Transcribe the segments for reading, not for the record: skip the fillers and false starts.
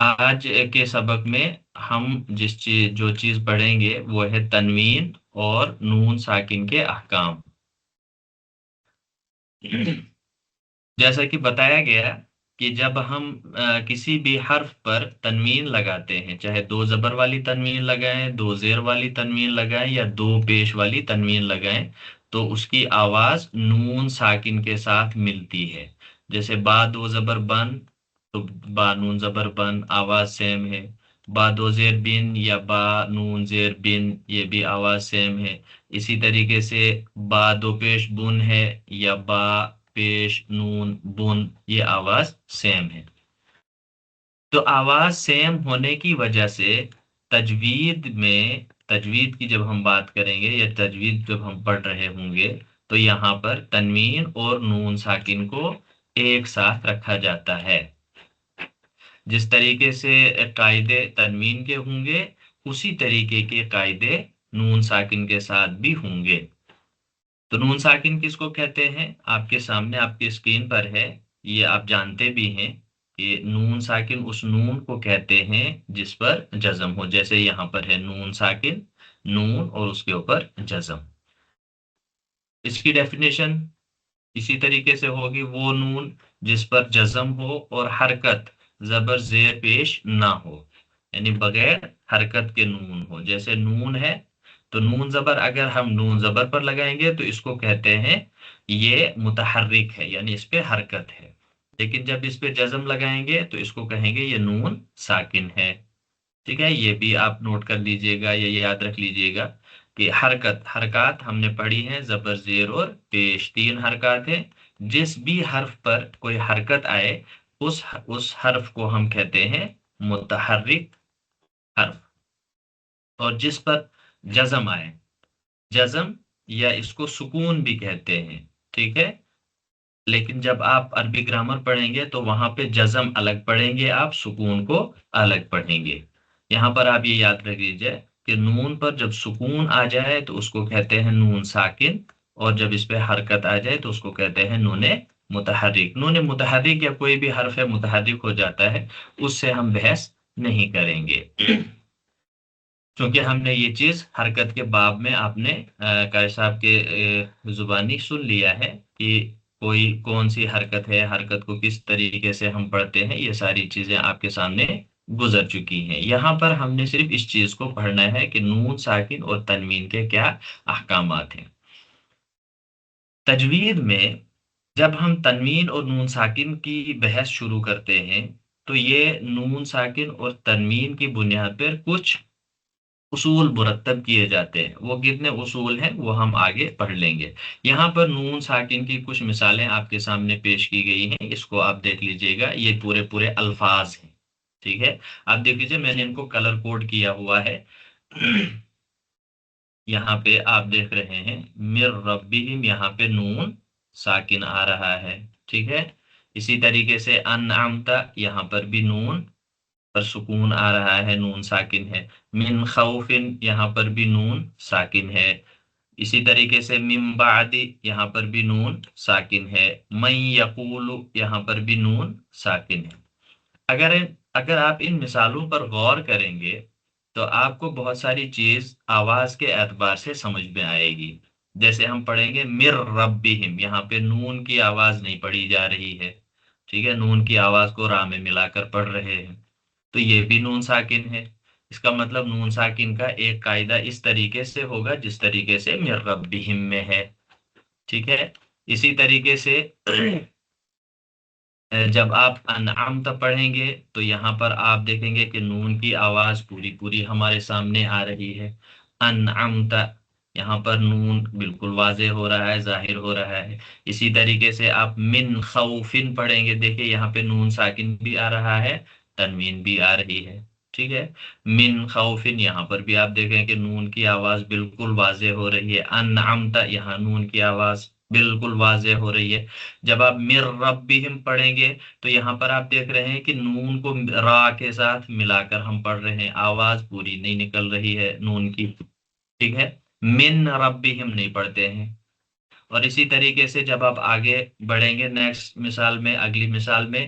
آج کے سبق میں ہم جو چیز پڑھیں گے وہ ہے تنوین اور نون ساکن کے احکام۔ جیسا کہ بتایا گیا کہ جب ہم کسی بھی حرف پر تنوین لگاتے ہیں، چاہے دو زبر والی تنوین لگائیں، دو زیر والی تنوین لگائیں یا دو پیش والی تنوین لگائیں، تو اس کی آواز نون ساکن کے ساتھ ملتی ہے۔ جیسے با دو زبر بن، تو با نون زبر بن آواز سیم ہے۔ با دو زیر بن یا با نون زیر بن، یہ بھی آواز سیم ہے۔ اسی طریقے سے با دو پیش بن ہے یا با پیش نون بن، یہ آواز سیم ہے۔ تو آواز سیم ہونے کی وجہ سے تجوید کی جب ہم بات کریں گے یا تجوید جب ہم پڑھ رہے ہوں گے، تو یہاں پر تنوین اور نون ساکن کو ایک ساتھ رکھا جاتا ہے۔ جس طریقے سے قاعدے تنوین کے ہوں گے، اسی طریقے کے قاعدے نون ساکن کے ساتھ بھی ہوں گے۔ تو نون ساکن کس کو کہتے ہیں؟ آپ کے سامنے آپ کی اسکرین پر ہے، یہ آپ جانتے بھی ہیں کہ نون ساکن اس نون کو کہتے ہیں جس پر جزم ہو، جیسے یہاں پر ہے نون ساکن، نون اور اس کے اوپر جزم۔ اس کی ڈیفینیشن اسی طریقے سے ہوگی، وہ نون جس پر جزم ہو اور حرکت زبر زیر پیش نہ ہو، یعنی بغیر حرکت کے نون ہو۔ جیسے نون ہے تو نون زبر اگر ہم نون زبر پر لگائیں گے تو اس کو کہتے ہیں یہ متحرک ہے، یعنی اس پہ حرکت ہے۔ لیکن جب اس پہ جزم لگائیں گے تو اس کو کہیں گے یہ نون ساکن ہے۔ ٹھیک ہے، یہ بھی آپ نوٹ کر لیجئے گا یا یاد رکھ لیجئے گا کہ حرکات ہم نے پڑھی ہیں، زبر زیر اور پیش، تین حرکات ہیں۔ جس بھی حرف پر کوئی حرکت آئے اس حرف کو ہم کہتے ہیں متحرک حرف، اور جس پر جزم آئے، جزم یا اس کو سکون بھی کہتے ہیں، ٹھیک ہے۔ لیکن جب آپ عربی گرامر پڑھیں گے تو وہاں پہ جزم الگ پڑھیں گے، آپ سکون کو الگ پڑھیں گے۔ یہاں پر آپ یہ یاد رکھ لیجئے کہ نون پر جب سکون آ جائے تو اس کو کہتے ہیں نون ساکن، اور جب اس پہ حرکت آ جائے تو اس کو کہتے ہیں نون متحرک۔ نون متحرک یا کوئی بھی حرف متحرک ہو جاتا ہے، اس سے ہم بحث نہیں کریں گے، کیونکہ ہم نے یہ چیز حرکت کے باب میں آپ نے قاری صاحب کے زبانی سن لیا ہے کہ کوئی کون سی حرکت ہے، حرکت کو کس طریقے سے ہم پڑھتے ہیں، یہ ساری چیزیں آپ کے سامنے گزر چکی ہیں۔ یہاں پر ہم نے صرف اس چیز کو پڑھنا ہے کہ نون ساکن اور تنوین کے کیا احکامات ہیں۔ تجوید میں جب ہم تنوین اور نون ساکن کی بحث شروع کرتے ہیں تو یہ نون ساکن اور تنوین کی بنیاد پر کچھ اصول مرتب کیے جاتے ہیں۔ وہ کتنے اصول ہیں وہ ہم آگے پڑھ لیں گے۔ یہاں پر نون ساکن کی کچھ مثالیں آپ کے سامنے پیش کی گئی ہیں، اس کو آپ دیکھ لیجئے گا، یہ پورے الفاظ ہیں، ٹھیک ہے۔ آپ دیکھ لیجئے، میں نے ان کو کلر کوڈ کیا ہوا ہے۔ یہاں پہ آپ دیکھ رہے ہیں مر ربہم، یہاں پہ نون ساکن آ رہا ہے، ٹھیک ہے۔ اسی طریقے سے انعمت، یہاں پر بھی نون پر سکون آ رہا ہے، نون ساکن ہے۔ من خوف، یہاں پر بھی نون ساکن ہے۔ اسی طریقے سے من بعد، یہاں پر بھی نون ساکن ہے۔ من یقول، یہاں پر بھی نون ساکن ہے۔ اگر آپ ان مثالوں پر غور کریں گے تو آپ کو بہت ساری چیز آواز کے اعتبار سے سمجھ میں آئے گی۔ جیسے ہم پڑھیں گے مر ربہم، یہاں پہ نون کی آواز نہیں پڑھی جا رہی ہے، ٹھیک ہے، نون کی آواز کو را میں ملا کر پڑھ رہے ہیں، تو یہ بھی نون ساکن ہے۔ اس کا مطلب نون ساکن کا ایک قاعدہ اس طریقے سے ہوگا جس طریقے سے مر ربہم میں ہے، ٹھیک ہے۔ اسی طریقے سے جب آپ انعمت پڑھیں گے تو یہاں پر آپ دیکھیں گے کہ نون کی آواز پوری ہمارے سامنے آ رہی ہے۔ انعمت، یہاں پر نون بالکل واضح ہو رہا ہے، ظاہر ہو رہا ہے۔ اسی طریقے سے آپ من خوفن پڑھیں گے، دیکھیں یہاں پہ نون ساکن بھی آ رہا ہے، تنوین بھی آ رہی ہے، ٹھیک ہے۔ من خوفن، یہاں پر بھی آپ دیکھیں کہ نون کی آواز بالکل واضح ہو رہی ہے۔ انعمت، یہاں نون کی آواز بالکل واضح ہو رہی ہے۔ جب آپ مر ربہم پڑھیں گے تو یہاں پر آپ دیکھ رہے ہیں کہ نون کو را کے ساتھ ملا کر ہم پڑھ رہے ہیں، آواز پوری نہیں نکل رہی ہے نون کی، ٹھیک ہے۔ من ربہم نہیں پڑھتے ہیں۔ اور اسی طریقے سے جب آپ آگے بڑھیں گے نیکسٹ مثال میں، اگلی مثال میں،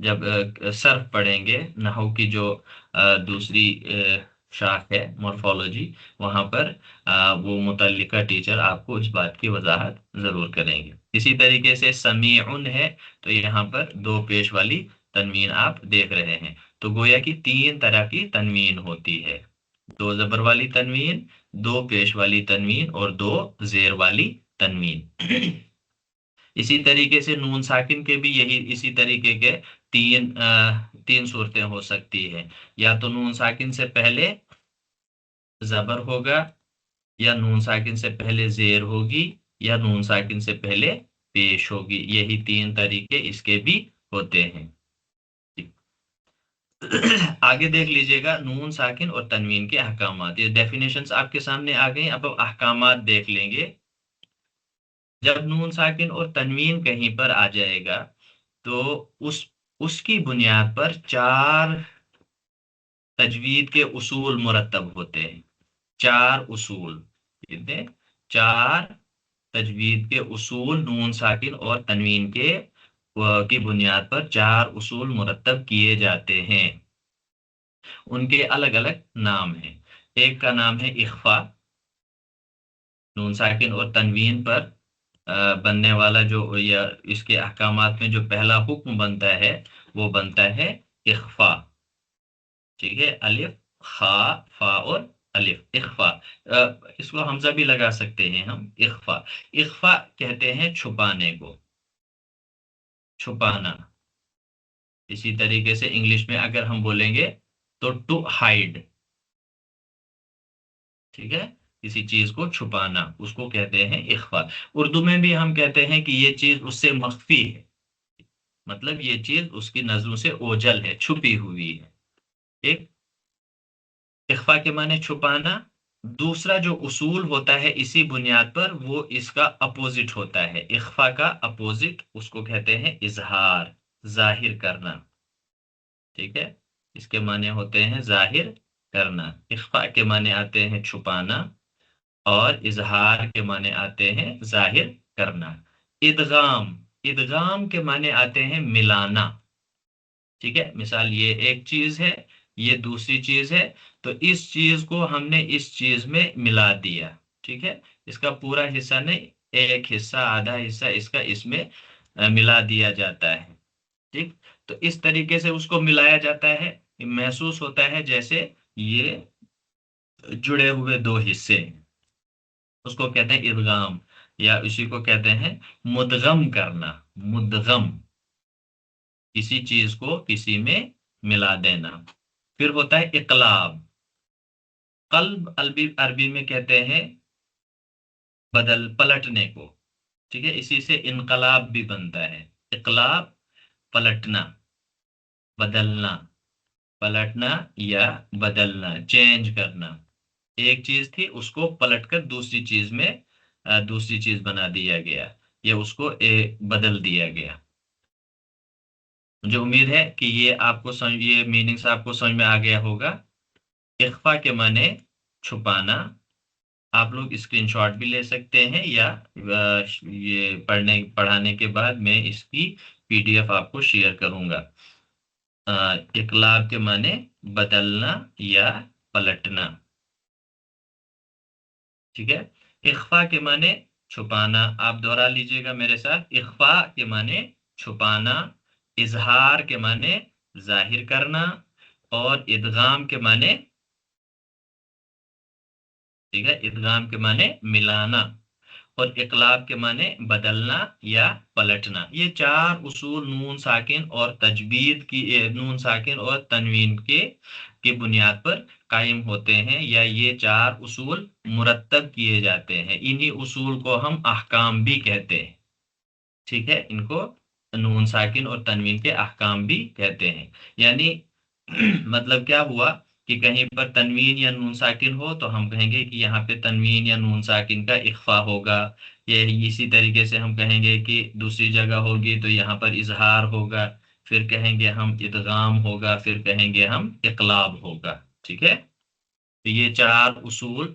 جب صرف پڑھیں گے، نحو کی جو دوسری شاخ ہے مورفولوجی، وہاں پر وہ متعلقہ ٹیچر آپ کو اس بات کی وضاحت ضرور کریں گے۔ اسی طریقے سے سمیعن ہے، تو یہاں پر دو پیش والی تنوین آپ دیکھ رہے ہیں۔ تو گویا کی تین طرح کی تنوین ہوتی ہے، دو زبر والی تنوین، دو پیش والی تنوین، اور دو زیر والی تنوین۔ اسی طریقے سے نون ساکن کے بھی اسی طریقے کے تین صورتیں ہو سکتی ہیں، یا تو نون ساکن سے پہلے زبر ہوگا، یا نون ساکن سے پہلے زیر ہوگی، یا نون ساکن سے پہلے پیش ہوگی۔ یہی تین طریقے اس کے بھی ہوتے ہیں۔ آگے دیکھ لیجئے گا نون ساکن اور تنوین کے احکامات، یہ ڈیفینیشنز آپ کے سامنے آ گئی۔ اب احکامات دیکھ لیں گے۔ جب نون ساکن اور تنوین کہیں پر آ جائے گا تو اس کی بنیاد پر چار تجوید کے اصول مرتب ہوتے ہیں۔ چار اصول، چار تجوید کے اصول نون ساکن اور تنوین کی بنیاد پر چار اصول مرتب کیے جاتے ہیں۔ ان کے الگ الگ نام ہیں۔ ایک کا نام ہے اخفا، نون ساکن اور تنوین پر بننے والا جو، یا اس کے احکامات میں جو پہلا حکم بنتا ہے وہ بنتا ہے اخفا۔ ٹھیک ہے، الف خا فا اور الف، اخفا۔ اس کو حمزہ بھی لگا سکتے ہیں ہم، اخفا۔ اخفا کہتے ہیں چھپانے کو، چھپانا۔ اسی طریقے سے انگلش میں اگر ہم بولیں گے تو ٹو ہائیڈ، ٹھیک ہے، کسی چیز کو چھپانا، اس کو کہتے ہیں اخفا۔ اردو میں بھی ہم کہتے ہیں کہ یہ چیز اس سے مخفی ہے، مطلب یہ چیز اس کی نظروں سے اوجھل ہے، چھپی ہوئی ہے۔ ایک اخفا کے معنی چھپانا۔ دوسرا جو اصول ہوتا ہے اسی بنیاد پر، وہ اس کا اپوزٹ ہوتا ہے۔ اخفا کا اپوزٹ اس کو کہتے ہیں اظہار، ظاہر کرنا، ٹھیک ہے، اس کے معنی ہوتے ہیں ظاہر کرنا۔ اخفا کے معنی آتے ہیں چھپانا، اور اظہار کے معنی آتے ہیں ظاہر کرنا۔ ادغام، ادغام کے معنی آتے ہیں ملانا، ٹھیک ہے۔ مثال یہ ایک چیز ہے، یہ دوسری چیز ہے، تو اس چیز کو ہم نے اس چیز میں ملا دیا، ٹھیک ہے، اس کا پورا حصہ نہیں، ایک حصہ آدھا حصہ اس کا اس میں ملا دیا جاتا ہے، ٹھیک۔ تو اس طریقے سے اس کو ملایا جاتا ہے، محسوس ہوتا ہے جیسے یہ جڑے ہوئے دو حصے، اس کو کہتے ہیں ادغام، یا اسی کو کہتے ہیں مدغم کرنا۔ مدغم، کسی چیز کو کسی میں ملا دینا۔ پھر ہوتا ہے اقلاب، قلب عربی میں کہتے ہیں پلٹنے کو، ٹھیک ہے، اسی سے انقلاب بھی بنتا ہے۔ اقلاب، پلٹنا، بدلنا، پلٹنا یا بدلنا، چینج کرنا۔ ایک چیز تھی، اس کو پلٹ کر دوسری چیز میں دوسری چیز بنا دیا گیا، یا اس کو بدل دیا گیا۔ مجھے امید ہے کہ یہ میننگز آپ کو سمجھ میں آ گیا ہوگا۔ اخفا کے معنی چھپانا، آپ لوگ اسکرین شاٹ بھی لے سکتے ہیں، یا یہ پڑھانے کے بعد میں اس کی PDF آپ کو شیئر کروں گا۔ اقلاب کے معنی بدلنا یا پلٹنا، ٹھیک ہے۔ اخفا کے معنی چھپانا، آپ دوہرا لیجئے گا میرے ساتھ۔ اخفا کے معنی چھپانا، اظہار کے معنی ظاہر کرنا، اور ادغام کے معنی، ٹھیک ہے، ادغام کے معنی ملانا، اور اقلاب کے معنی بدلنا یا پلٹنا۔ یہ چار اصول نون ساکن اور نون ساکن اور تنوین کی بنیاد پر قائم ہوتے ہیں، یا یہ چار اصول مرتب کیے جاتے ہیں۔ انہی اصول کو ہم احکام بھی کہتے ہیں، ٹھیک ہے، ان کو نون ساکن اور تنوین کے احکام بھی کہتے ہیں۔ یعنی مطلب کیا ہوا کہ کہیں پر تنوین یا نون ساکن ہو تو ہم کہیں گے کہ یہاں پہ تنوین یا نون ساکن کا اخفا ہوگا، یہ اسی طریقے سے ہم کہیں گے کہ دوسری جگہ ہوگی تو یہاں پر اظہار ہوگا، پھر کہیں گے ہم ادغام ہوگا، پھر کہیں گے ہم اقلاب ہوگا، ٹھیک ہے۔ تو یہ چار اصول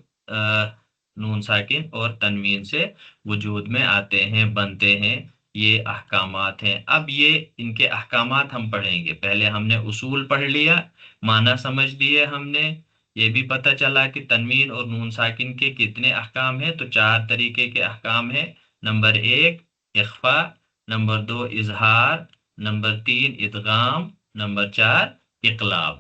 نون ساکن اور تنوین سے وجود میں آتے ہیں، بنتے ہیں۔ یہ احکامات ہیں. اب یہ ان کے احکامات ہم پڑھیں گے. پہلے ہم نے اصول پڑھ لیا، معنی سمجھ لیے ہم نے، یہ بھی پتہ چلا کہ تنوین اور نون ساکن کے کتنے احکام ہیں. تو 4 طریقے کے احکام ہیں. نمبر 1 اخفا، نمبر 2 اظہار، نمبر 3 ادغام، نمبر 4 اقلاب.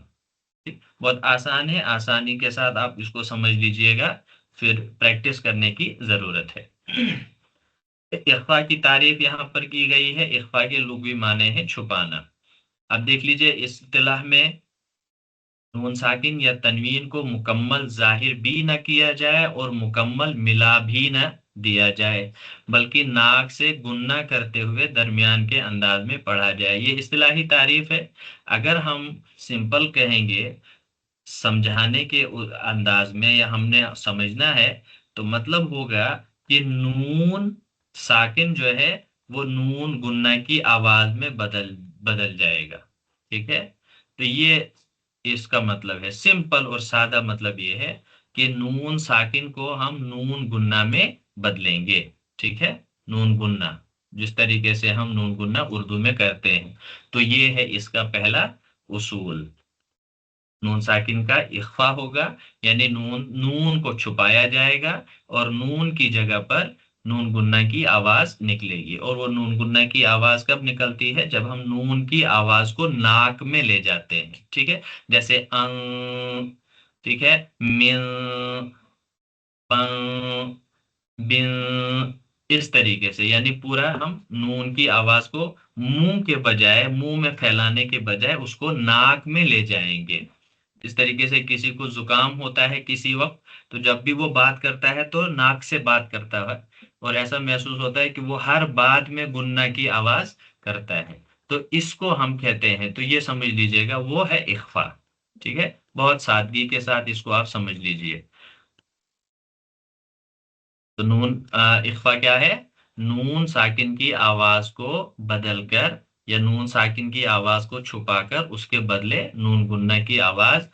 بہت آسان ہے، آسانی کے ساتھ آپ اس کو سمجھ لیجئے گا، پھر پریکٹس کرنے کی ضرورت ہے. اخفا کی تعریف یہاں پر کی گئی ہے. اخفا کے لغوی معنی ہے چھپانا. اب دیکھ لیجئے اس اصطلاح میں نون ساکن یا تنوین کو مکمل ظاہر بھی نہ کیا جائے اور مکمل ملا بھی نہ دیا جائے، بلکہ ناک سے گننا کرتے ہوئے درمیان کے انداز میں پڑھا جائے. یہ اصطلاحی تعریف ہے. اگر ہم سمپل کہیں گے سمجھانے کے انداز میں، یا ہم نے سمجھنا ہے، تو مطلب ہوگا کہ نون ساکن جو ہے وہ نون گننا کی آواز میں بدل جائے گا. ٹھیک ہے، تو یہ اس کا مطلب ہے. سمپل اور سادہ مطلب یہ ہے کہ نون ساکن کو ہم نون گننا میں بدلیں گے. ٹھیک ہے، نون گننا جس طریقے سے ہم نون گننا اردو میں کرتے ہیں. تو یہ ہے اس کا پہلا اصول. نون ساکن کا اخفا ہوگا، یعنی نون کو چھپایا جائے گا اور نون کی جگہ پر نون گننا کی آواز نکلے گی. اور وہ نون گننا کی آواز کب نکلتی ہے؟ جب ہم نون کی آواز کو ناک میں لے جاتے ہیں. ٹھیک ہے، جیسے ان، ٹھیک ہے، من، پن، بن، اس طریقے سے، یعنی پورا ہم نون کی آواز کو منہ کے بجائے، منہ میں پھیلانے کے بجائے اس کو ناک میں لے جائیں گے. اس طریقے سے کسی کو زکام ہوتا ہے کسی وقت، تو جب بھی وہ بات کرتا ہے تو ناک سے بات کرتا ہے، اور ایسا محسوس ہوتا ہے کہ وہ ہر بات میں گننا کی آواز کرتا ہے. تو اس کو ہم کہتے ہیں. تو یہ سمجھ لیجئے گا وہ ہے اخفا. ٹھیک ہے، بہت سادگی کے ساتھ اس کو آپ سمجھ لیجئے. تو نون اخفا کیا ہے؟ نون ساکن کی آواز کو بدل کر، یا نون ساکن کی آواز کو چھپا کر اس کے بدلے نون گننا کی آواز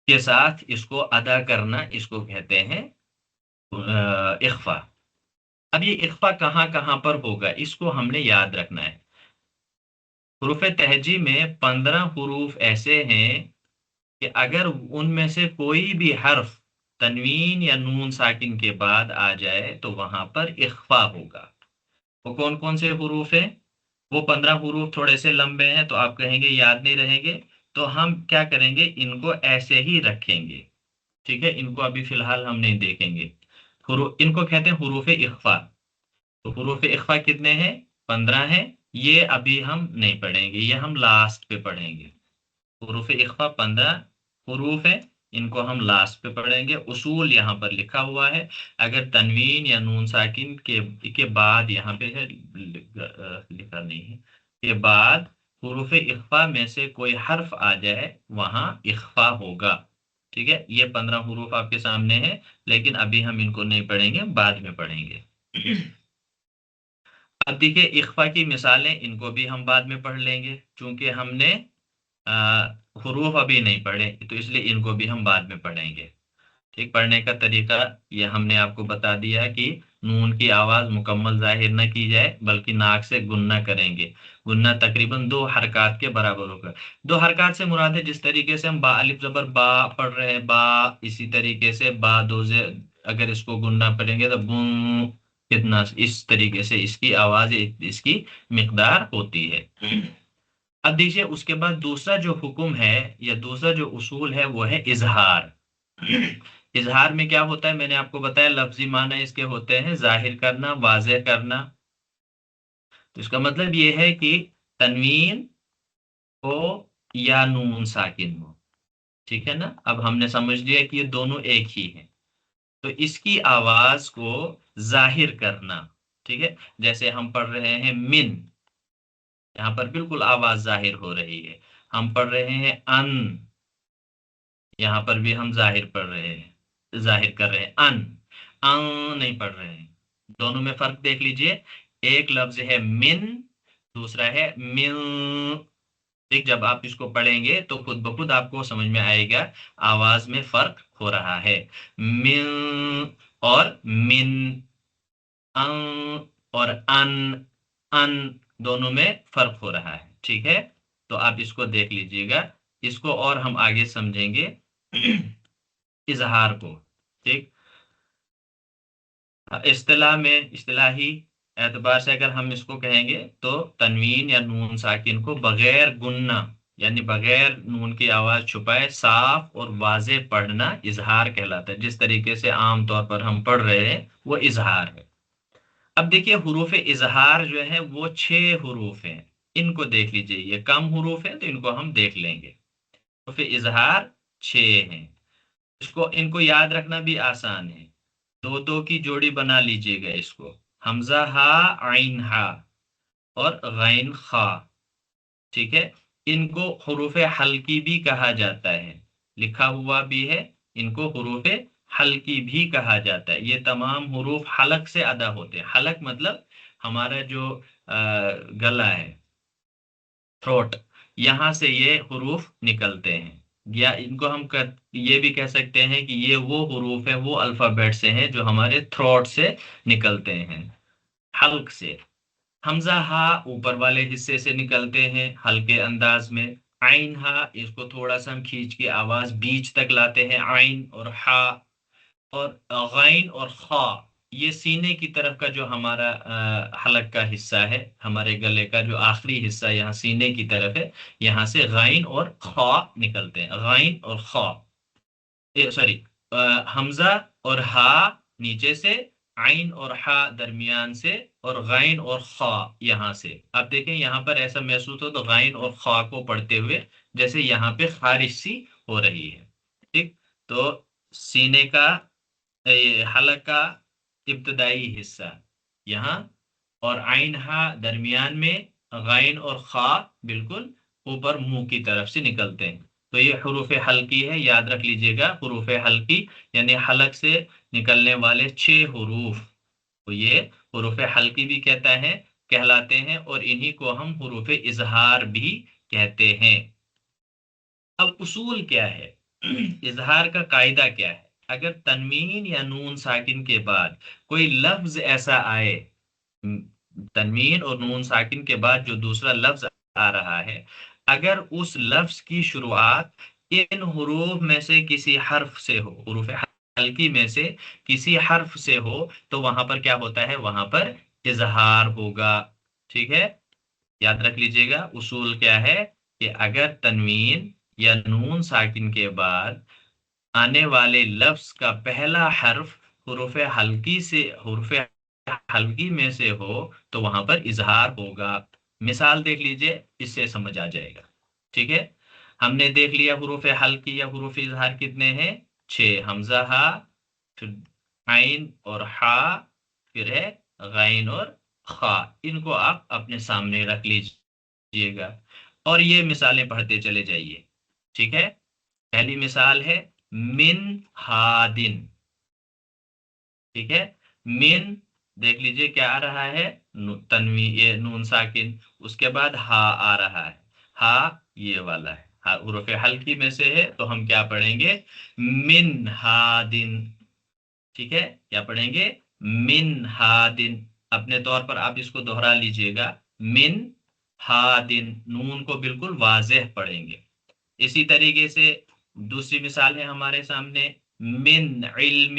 کے ساتھ اس کو ادا کرنا، اس کو کہتے ہیں اخفا. اب یہ اخفا کہاں کہاں پر ہوگا اس کو ہم نے یاد رکھنا ہے. حروف تہجی میں 15 حروف ایسے ہیں کہ اگر ان میں سے کوئی بھی حرف تنوین یا نون ساکن کے بعد آ جائے تو وہاں پر اخفا ہوگا. وہ کون کون سے حروف ہیں؟ وہ 15 حروف تھوڑے سے لمبے ہیں تو آپ کہیں گے یاد نہیں رہیں گے، تو ہم کیا کریں گے، ان کو ایسے ہی رکھیں گے. ٹھیک ہے، ان کو ابھی فی الحال ہم نہیں دیکھیں گے. ان کو کہتے ہیں حروف اخفا. تو حروف اخفا کتنے ہیں؟ 15 ہیں. یہ ابھی ہم نہیں پڑھیں گے، یہ ہم لاسٹ پہ پڑھیں گے. حروف اخفا 15 حروف ہیں، ان کو ہم لاسٹ پہ پڑھیں گے. اصول یہاں پر لکھا ہوا ہے. اگر تنوین یا نون ساکن کے بعد، یہاں پہ ہے لکھا نہیں ہے، کے بعد حروف اخفا میں سے کوئی حرف آ جائے وہاں اخفا ہوگا. ٹھیک ہے، یہ 15 حروف آپ کے سامنے ہیں، لیکن ابھی ہم ان کو نہیں پڑھیں گے، بعد میں پڑھیں گے. اب دیکھیے اخفا کی مثالیں، ان کو بھی ہم بعد میں پڑھ لیں گے، چونکہ ہم نے حروف ابھی نہیں پڑھے، تو اس لیے ان کو بھی ہم بعد میں پڑھیں گے. ٹھیک، پڑھنے کا طریقہ یہ ہم نے آپ کو بتا دیا کہ نون کی آواز مکمل ظاہر نہ کی جائے بلکہ ناک سے گننا کریں گے. گننا تقریباً 2 حرکات کے برابر ہوگا. 2 حرکات سے مراد ہے جس طریقے سے ہم با الف زبر با پڑھ رہے ہیں، با، اسی طریقے سے با دوزے اگر اس کو گننا پڑھیں گے تو بون، کتنا اس طریقے سے اس کی آواز، اس کی مقدار ہوتی ہے. اب دیکھیے اس کے بعد دوسرا جو حکم ہے یا دوسرا جو اصول ہے وہ ہے اظہار. اظہار میں کیا ہوتا ہے؟ میں نے آپ کو بتایا لفظی معنی اس کے ہوتے ہیں ظاہر کرنا، واضح کرنا. تو اس کا مطلب یہ ہے کہ تنوین ہو یا نون ساکن ہو. ٹھیک ہے نا، اب ہم نے سمجھ لیا کہ یہ دونوں ایک ہی ہیں. تو اس کی آواز کو ظاہر کرنا. ٹھیک ہے، جیسے ہم پڑھ رہے ہیں من، یہاں پر بالکل آواز ظاہر ہو رہی ہے. ہم پڑھ رہے ہیں ان، یہاں پر بھی ہم ظاہر پڑھ رہے ہیں، ظاہر کر رہے ہیں. ان نہیں پڑھ رہے ہیں. دونوں میں فرق دیکھ لیجئے. ایک لفظ ہے من، دوسرا ہے من. ایک جب آپ اس کو پڑھیں گے تو خود بخود آپ کو سمجھ میں آئے گا آواز میں فرق ہو رہا ہے. من اور من، ان اور ان. ان دونوں میں فرق ہو رہا ہے، ٹھیک ہے؟ تو آپ اس کو دیکھ لیجئے گا، اس کو اور ہم آگے سمجھیں گے اظہار کو، ٹھیک؟ اصطلاحی اعتبار سے اگر ہم اس کو کہیں گے تو تنوین یا نون ساکن کو بغیر گننا، یعنی بغیر نون کی آواز چھپائے صاف اور واضح پڑھنا اظہار کہلاتا ہے۔ جس طریقے سے عام طور پر ہم پڑھ رہے ہیں وہ اظہار ہے۔ اب دیکھیے حروف اظہار جو ہے وہ 6 حروف ہیں، ان کو دیکھ لیجئے، یہ کم حروف ہیں تو ان کو ہم دیکھ لیں گے۔ حروف اظہار 6 ہیں، ان کو یاد رکھنا بھی آسان ہے۔ دو دو کی جوڑی بنا لیجئے گا اس کو، حمزہ ہا، عین ہا اور غین خا، ٹھیک ہے؟ ان کو حروف حلقی بھی کہا جاتا ہے، لکھا ہوا بھی ہے، ان کو حروف حلقی بھی کہا جاتا ہے۔ یہ تمام حروف حلق سے ادا ہوتے ہیں۔ حلق مطلب ہمارا جو گلا ہے، تھروٹ، یہاں سے یہ حروف نکلتے ہیں، یا ان کو ہم یہ بھی کہہ سکتے ہیں کہ یہ وہ حروف ہیں، وہ الفابیٹ سے ہیں جو ہمارے تھروٹ سے نکلتے ہیں، حلق سے۔ حمزہ ہا اوپر والے حصے سے نکلتے ہیں ہلکے انداز میں، عین ہا اس کو تھوڑا سا ہم کھینچ کے آواز بیچ تک لاتے ہیں، عین اور ہا، اور غین اور خا یہ سینے کی طرف کا جو ہمارا حلق کا حصہ ہے، ہمارے گلے کا جو آخری حصہ یہاں سینے کی طرف ہے، یہاں سے غین اور خا نکلتے ہیں، غین اور خا، سوری، حمزہ اور ہا نیچے سے، عین اور ہا درمیان سے، اور غین اور خا یہاں سے۔ اب دیکھیں یہاں پر ایسا محسوس ہو تو غین اور خا کو پڑھتے ہوئے جیسے یہاں پہ خارش سی ہو رہی ہے، ٹھیک؟ تو سینے کا حلق کا ابتدائی حصہ یہاں، اور عین ہا درمیان میں، غین اور خا بالکل اوپر منہ کی طرف سے نکلتے ہیں۔ تو یہ حروف حلقی ہے، یاد رکھ لیجئے گا، حروف حلقی یعنی حلق سے نکلنے والے 6 حروف، تو یہ حروف حلقی بھی کہلاتے ہیں، اور انہی کو ہم حروف اظہار بھی کہتے ہیں۔ اب اصول کیا ہے؟ اظہار کا قاعدہ کیا ہے؟ اگر تنوین یا نون ساکن کے بعد کوئی لفظ ایسا آئے، تنوین اور نون ساکن کے بعد جو دوسرا لفظ آ رہا ہے، اگر اس لفظ کی شروعات ان حروف میں سے کسی حرف سے ہو، حروف حلقی میں سے کسی حرف سے ہو، تو وہاں پر کیا ہوتا ہے؟ وہاں پر اظہار ہوگا، ٹھیک ہے؟ یاد رکھ لیجئے گا اصول کیا ہے، کہ اگر تنوین یا نون ساکن کے بعد آنے والے لفظ کا پہلا حرف حروف حلقی میں سے ہو تو وہاں پر اظہار ہوگا۔ مثال دیکھ لیجئے، اس سے سمجھ آ جائے گا، ٹھیک ہے؟ ہم نے دیکھ لیا حروف حلقی یا حروف اظہار کتنے ہیں؟ 6، حمزہ ہا، پھر عین اور ہا، پھر ہے غین اور خا۔ ان کو آپ اپنے سامنے رکھ لیجئے گا اور یہ مثالیں پڑھتے چلے جائیے، ٹھیک ہے؟ پہلی مثال ہے من ہادن، ٹھیک ہے؟ من، دیکھ لیجئے کیا آ رہا ہے؟ تنوین، نون ساکن، اس کے بعد ہا آ رہا ہے، ہا یہ والا ہے، حروف حلقی میں سے ہے تو ہم کیا پڑھیں گے؟ من ہادن، ٹھیک ہے؟ کیا پڑھیں گے؟ من ہادن۔ اپنے طور پر آپ اس کو دہرا لیجئے گا، من ہادن، نون کو بالکل واضح پڑھیں گے۔ اسی طریقے سے دوسری مثال ہے ہمارے سامنے، من علم،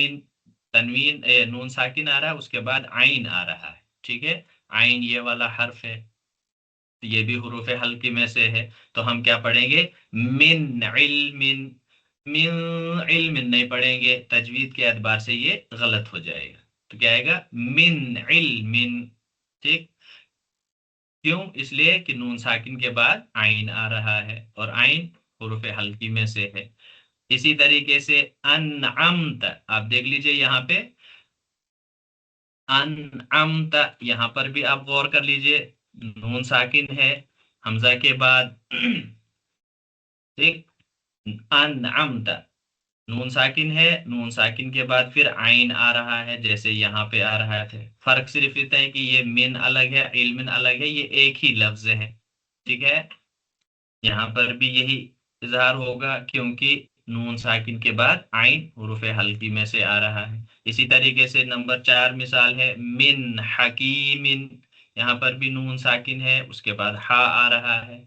تنوین نون ساکن آ رہا ہے، اس کے بعد عین آ رہا ہے، ٹھیک ہے؟ عین یہ والا حرف ہے، یہ بھی حروف حلقی میں سے ہے، تو ہم کیا پڑھیں گے؟ من علم، من علم نہیں پڑھیں گے، تجوید کے اعتبار سے یہ غلط ہو جائے گا، تو کیا آئے گا؟ من علم، ٹھیک؟ کیوں؟ اس لیے کہ نون ساکن کے بعد عین آ رہا ہے، اور عین حروف حلقی میں سے ہے۔ اسی طریقے سے انعمت، آپ دیکھ لیجئے یہاں پہ انعمت، یہاں پر بھی آپ غور کر لیجئے، نون ساکن ہے حمزہ کے بعد، ٹھیک؟ انعمت نون ساکن ہے، نون ساکن کے بعد پھر عین آ رہا ہے، جیسے یہاں پہ آ رہا ہے۔ فرق صرف اتنا ہے کہ یہ من الگ ہے، علم الگ ہے، یہ ایک ہی لفظ ہے، ٹھیک ہے؟ یہاں پر بھی یہی اظہار ہوگا کیونکہ نون ساکن کے بعد عین حروف حلقی میں سے آ رہا ہے۔ اسی طریقے سے نمبر 4 مثال ہے من حکیم، یہاں پر بھی نون ساکن ہے، اس کے بعد ہا آ رہا ہے.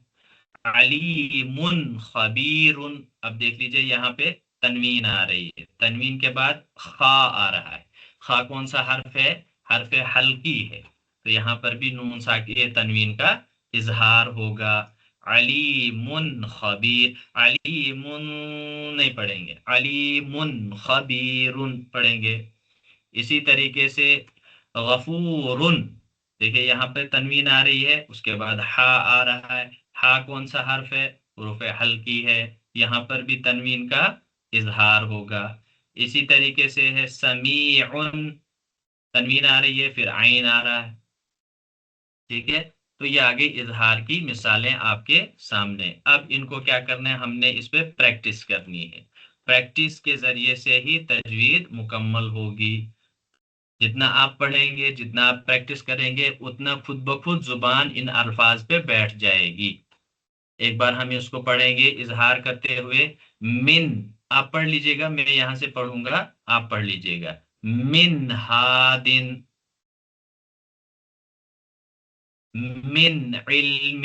علیم خبیر، اب دیکھ لیجئے یہاں پہ تنوین آ رہی ہے، تنوین کے بعد خا آ رہا ہے. خا کون سا حرف ہے؟ حرف حلقی ہے، تو یہاں پر بھی نون ساکن تنوین کا اظہار ہوگا. علیم خبیر، علیم نہیں پڑھیں گے، علیم خبیر پڑھیں گے. اسی طریقے سے غفور، دیکھیں یہاں پہ تنوین آ رہی ہے، اس کے بعد ہا آ رہا ہے. ہا کون سا حرف ہے؟ حروف حلقی ہے، یہاں پر بھی تنوین کا اظہار ہوگا. اسی طریقے سے ہے سمیع، تنوین آ رہی ہے، پھر عین آ رہا ہے. ٹھیک ہے، تو یہ آگے اظہار کی مثالیں آپ کے سامنے. اب ان کو کیا کرنا ہے؟ ہم نے اس پہ پریکٹس کرنی ہے. پریکٹس کے ذریعے سے ہی تجوید مکمل ہوگی. جتنا آپ پڑھیں گے، جتنا آپ پریکٹس کریں گے، اتنا خود بخود زبان ان الفاظ پہ بیٹھ جائے گی. ایک بار ہم اس کو پڑھیں گے اظہار کرتے ہوئے. من، آپ پڑھ لیجئے گا، میں یہاں سے پڑھوں گا، آپ پڑھ لیجئے گا. من ہادن، من علم،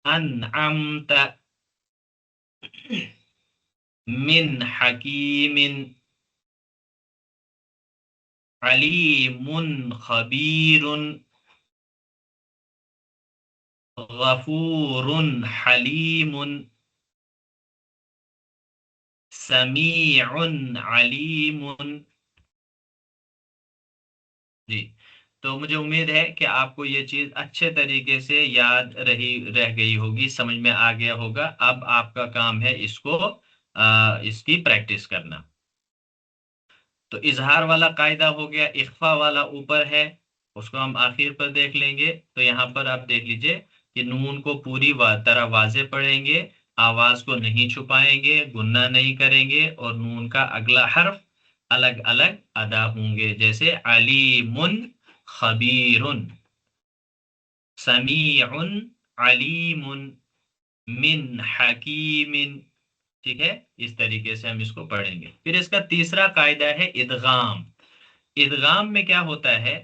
انعمت، من حکیم، علیم خبیر، غفور حلیم، سمیع علیم. جی، تو مجھے امید ہے کہ آپ کو یہ چیز اچھے طریقے سے یاد رہ گئی ہوگی، سمجھ میں آ گیا ہوگا. اب آپ کا کام ہے اس کو اس کی پریکٹس کرنا. تو اظہار والا قاعدہ ہو گیا، اخفا والا اوپر ہے، اس کو ہم آخر پر دیکھ لیں گے. تو یہاں پر آپ دیکھ لیجئے کہ نون کو پوری طرح واضح پڑھیں گے، آواز کو نہیں چھپائیں گے، گنہ نہیں کریں گے، اور نون کا اگلا حرف الگ الگ ادا ہوں گے، جیسے علیم خبیر، سمیع علیم، من حکیم. ٹھیک ہے، اس طریقے سے ہم اس کو پڑھیں گے. پھر اس کا تیسرا قاعدہ ہے ادغام. ادغام میں کیا ہوتا ہے؟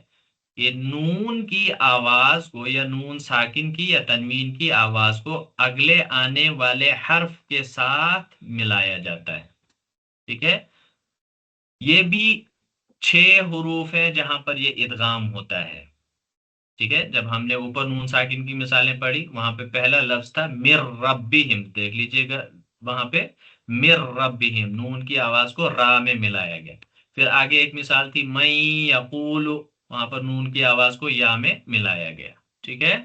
یہ نون کی آواز کو، یا نون ساکن کی یا تنوین کی آواز کو اگلے آنے والے حرف کے ساتھ ملایا جاتا ہے. ٹھیک ہے، یہ بھی 6 حروف ہیں جہاں پر یہ ادغام ہوتا ہے. ٹھیک ہے، جب ہم نے اوپر نون ساکن کی مثالیں پڑھی، وہاں پہ پہلا لفظ تھا مر ربہم، دیکھ لیجئے گا وہاں پہ مر ربہم، نون کی آواز کو را میں ملایا گیا. پھر آگے ایک مثال تھی میں یقول، وہاں پر نون کی آواز کو یا میں ملایا گیا. ٹھیک ہے،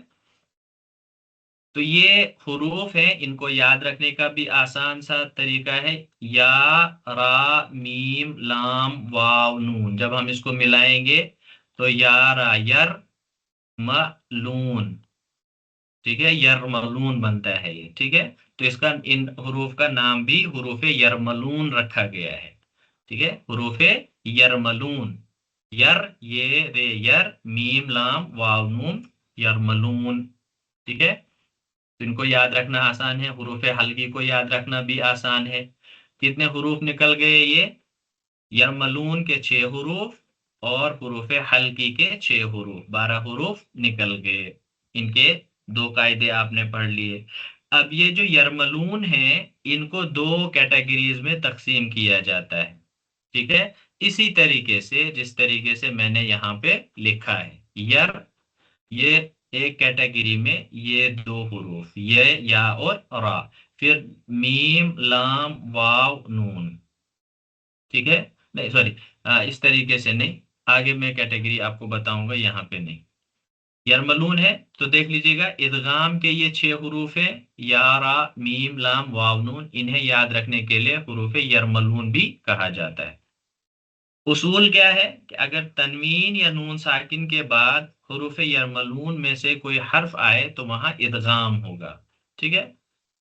تو یہ حروف ہیں، ان کو یاد رکھنے کا بھی آسان سا طریقہ ہے. یا، را، میم، لام، واو، نون، جب ہم اس کو ملائیں گے تو یا را یر ملون. ٹھیک ہے، یرملون بنتا ہے یہ. ٹھیک ہے، تو اس کا ان حروف کا نام بھی حروف یرملون رکھا گیا ہے. ٹھیک ہے، حروف یرملون، یر یہ رے یر، میم لام واو نون، یرملون. ٹھیک ہے، تو ان کو یاد رکھنا آسان ہے. حروف حلقی کو یاد رکھنا بھی آسان ہے. کتنے حروف نکل گئے؟ یہ یرملون کے 6 حروف اور حروف حلقی کے 6 حروف، 12 حروف نکل گئے. ان کے 2 قاعدے آپ نے پڑھ لیے. اب یہ جو یرملون ہیں، ان کو 2 کیٹیگریز میں تقسیم کیا جاتا ہے. ٹھیک ہے، اسی طریقے سے جس طریقے سے میں نے یہاں پہ لکھا ہے. یہ ایک کیٹیگری میں یہ 2 حروف، یہ یا اور را، پھر میم لام واو نون. ٹھیک ہے، نہیں سوری، اس طریقے سے نہیں، آگے میں کیٹیگری آپ کو بتاؤں گا، یہاں پہ نہیں. یرملون ہے تو دیکھ لیجئے گا، ادغام کے یہ 6 حروف ہیں، یا را میم لام واو نون، انہیں یاد رکھنے کے لیے حروف یرملون بھی کہا جاتا ہے. اصول کیا ہے کہ اگر تنوین یا نون ساکن کے بعد حروف یرملون میں سے کوئی حرف آئے تو وہاں ادغام ہوگا. ٹھیک ہے،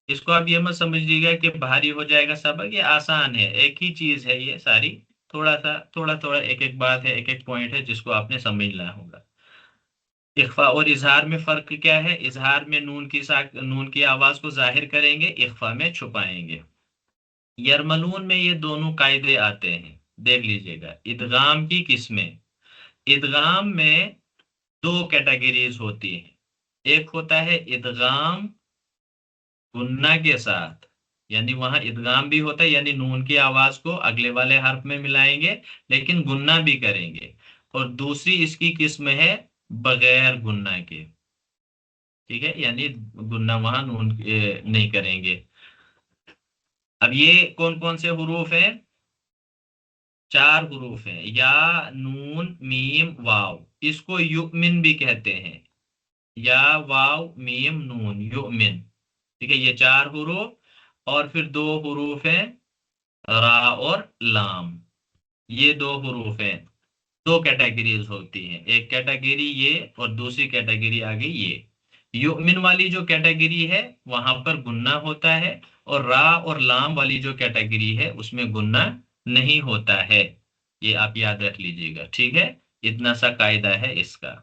اس کو آپ یہ مت سمجھیے گا کہ بھاری ہو جائے گا سبق، یہ آسان ہے، ایک ہی چیز ہے یہ ساری. تھوڑا تھوڑا ایک ایک بات ہے، ایک ایک پوائنٹ ہے جس کو آپ نے سمجھنا ہوگا. اخفا اور اظہار میں فرق کیا ہے؟ اظہار میں نون کی آواز کو ظاہر کریں گے، اخفا میں چھپائیں گے. یرملون میں یہ دونوں قاعدے آتے ہیں. دیکھ لیجئے گا ادغام کی قسمیں. ادغام میں دو کیٹیگریز ہوتی ہیں. ایک ہوتا ہے ادغام گنہ کے ساتھ، یعنی وہاں ادغام بھی ہوتا ہے، یعنی نون کی آواز کو اگلے والے حرف میں ملائیں گے لیکن گنہ بھی کریں گے. اور دوسری اس کی قسم ہے بغیر گنہ کے. ٹھیک ہے، یعنی گنہ وہاں نون نہیں کریں گے. اب یہ کون کون سے حروف ہیں؟ 4 حروف ہیں، یا نون میم واو. اس کو یؤمن بھی کہتے ہیں، یا واو میم نون یؤمن. ٹھیک ہے، یہ 4 حروف. اور پھر 2 حروف ہیں را اور لام. یہ 2 حروف ہیں. 2 کیٹیگریز ہوتی ہیں، ایک کیٹیگری یہ اور دوسری کیٹیگری آ گئی یہ. یؤمن والی جو کیٹیگری ہے وہاں پر گنہ ہوتا ہے، اور را اور لام والی جو کیٹیگری ہے اس میں گنہ نہیں ہوتا ہے. یہ آپ یاد رکھ لیجئے گا. ٹھیک ہے، اتنا سا قاعدہ ہے اس کا.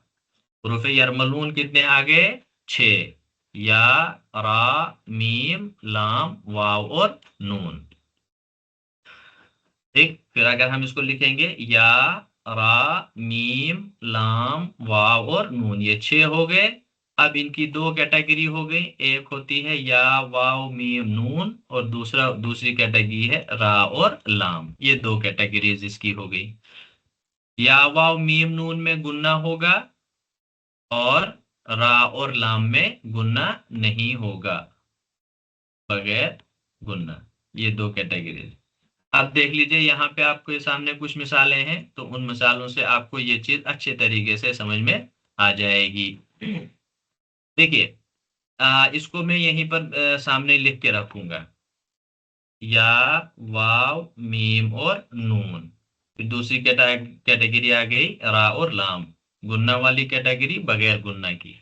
حروف یرملون کتنے آگے؟ 6، یا را میم لام واو اور نون. ٹھیک، پھر اگر ہم اس کو لکھیں گے یا را میم لام واو اور نون، یہ 6 ہو گئے. اب ان کی 2 کیٹیگری ہو گئی، ایک ہوتی ہے یا واو میم نون اور دوسری کیٹیگری ہے را اور لام. یہ 2 کیٹیگریز اس کی ہو گئی. یا واو میم نون میں گنہ ہوگا اور را اور لام میں گنہ نہیں ہوگا، بغیر گنہ. یہ 2 کیٹیگریز. اب دیکھ لیجئے یہاں پہ آپ کے سامنے کچھ مثالیں ہیں، تو ان مثالوں سے آپ کو یہ چیز اچھے طریقے سے سمجھ میں آ جائے گی. دیکھیے، اس کو میں یہیں پر سامنے لکھ کے رکھوں گا، یا واو میم اور نون. پھر دوسری کیٹیگری آ گئی را اور لام، گنہ والی کیٹیگری بغیر گنہ کی.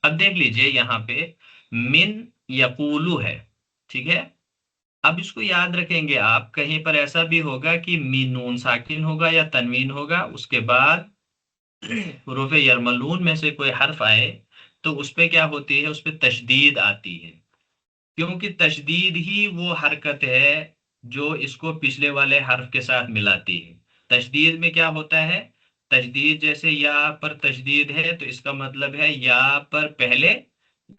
اب دیکھ لیجئے یہاں پہ من یقولو ہے. ٹھیک ہے، اب اس کو یاد رکھیں گے آپ. کہیں پر ایسا بھی ہوگا کہ مین نون ساکن ہوگا یا تنوین ہوگا، اس کے بعد حروف یرملون میں سے کوئی حرف آئے تو اس پہ کیا ہوتی ہے؟ اس پہ تشدید آتی ہے، کیونکہ تشدید ہی وہ حرکت ہے جو اس کو پچھلے والے حرف کے ساتھ ملاتی ہے. تشدید میں کیا ہوتا ہے؟ تشدید جیسے یا پر تشدید ہے تو اس کا مطلب ہے یا پر پہلے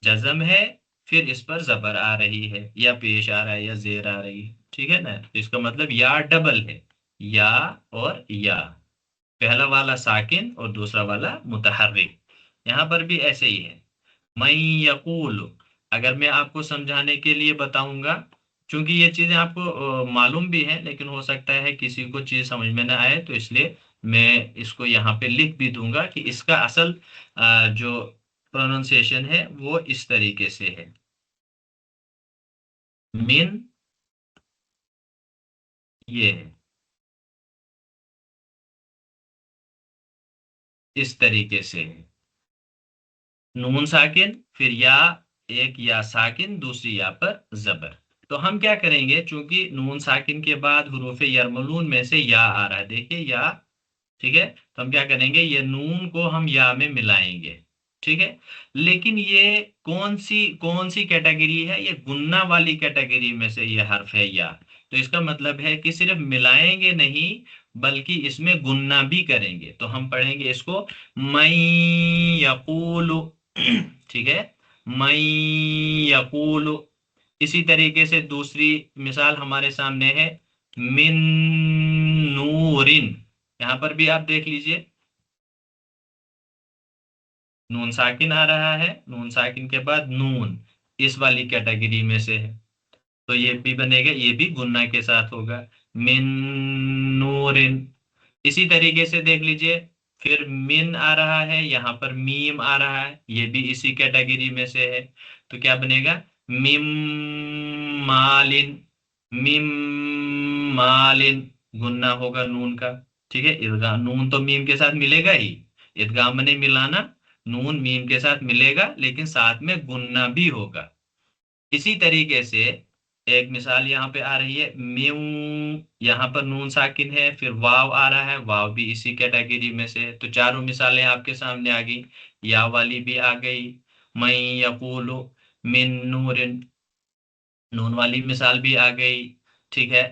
جزم ہے، پھر اس پر زبر آ رہی ہے یا پیش آ رہا ہے یا زیر آ رہی ہے. ٹھیک ہے نا، اس کا مطلب یا ڈبل ہے، یا اور یا، پہلا والا ساکن اور دوسرا والا متحرک. یہاں پر بھی ایسے ہی ہے. میں یقول، اگر میں آپ کو سمجھانے کے لیے بتاؤں گا، چونکہ یہ چیزیں آپ کو معلوم بھی ہیں لیکن ہو سکتا ہے کسی کو چیز سمجھ میں نہ آئے، تو اس لیے میں اس کو یہاں پہ لکھ بھی دوں گا کہ اس کا اصل جو پروننسیشن ہے وہ اس طریقے سے ہے. من یہ ہے اس طریقے سے ہے، نون ساکن پھر یا، ایک یا ساکن دوسری یا پر زبر. تو ہم کیا کریں گے؟ چونکہ نون ساکن کے بعد حروف یرملون میں سے یا آ رہا ہے، دیکھیے یا. ٹھیک ہے، تو ہم کیا کریں گے؟ یہ نون کو ہم یا میں ملائیں گے. ٹھیک ہے، لیکن یہ کون سی کیٹیگری ہے؟ یہ گنہ والی کیٹیگری میں سے یہ حرف ہے یا. تو اس کا مطلب ہے کہ صرف ملائیں گے نہیں بلکہ اس میں گنہ بھی کریں گے. تو ہم پڑھیں گے اس کو میں یقول. ٹھیک ہے، میں یقول. اسی طریقے سے دوسری مثال ہمارے سامنے ہے من نورن. یہاں پر بھی آپ دیکھ لیجئے نون ساکن آ رہا ہے، نون ساکن کے بعد نون اس والی کیٹیگری میں سے ہے، تو یہ بھی بنے گا، یہ بھی گنہ کے ساتھ ہوگا، من نورن. اسی طریقے سے دیکھ لیجئے پھر من آ رہا ہے، یہاں پر میم آ رہا ہے، یہ بھی اسی کیٹیگری میں سے ہے. تو کیا بنے گا؟ مم مالن. مم مالن گنہ ہوگا نون کا. ٹھیک ہے، ادغام نون تو میم کے ساتھ ملے گا ہی، ادغام میں نہیں ملانا، نون میم کے ساتھ ملے گا لیکن ساتھ میں گنہ بھی ہوگا. اسی طریقے سے ایک مثال یہاں پہ آ رہی ہے میو. یہاں پر نون ساکن ہے، پھر واو آ رہا ہے، واو بھی اسی کیٹیگری میں سے. تو چاروں مثالیں آپ کے سامنے آ گئی، یا والی بھی آ گئی، میں یقول من نور، نون والی مثال بھی آ گئی. ٹھیک ہے،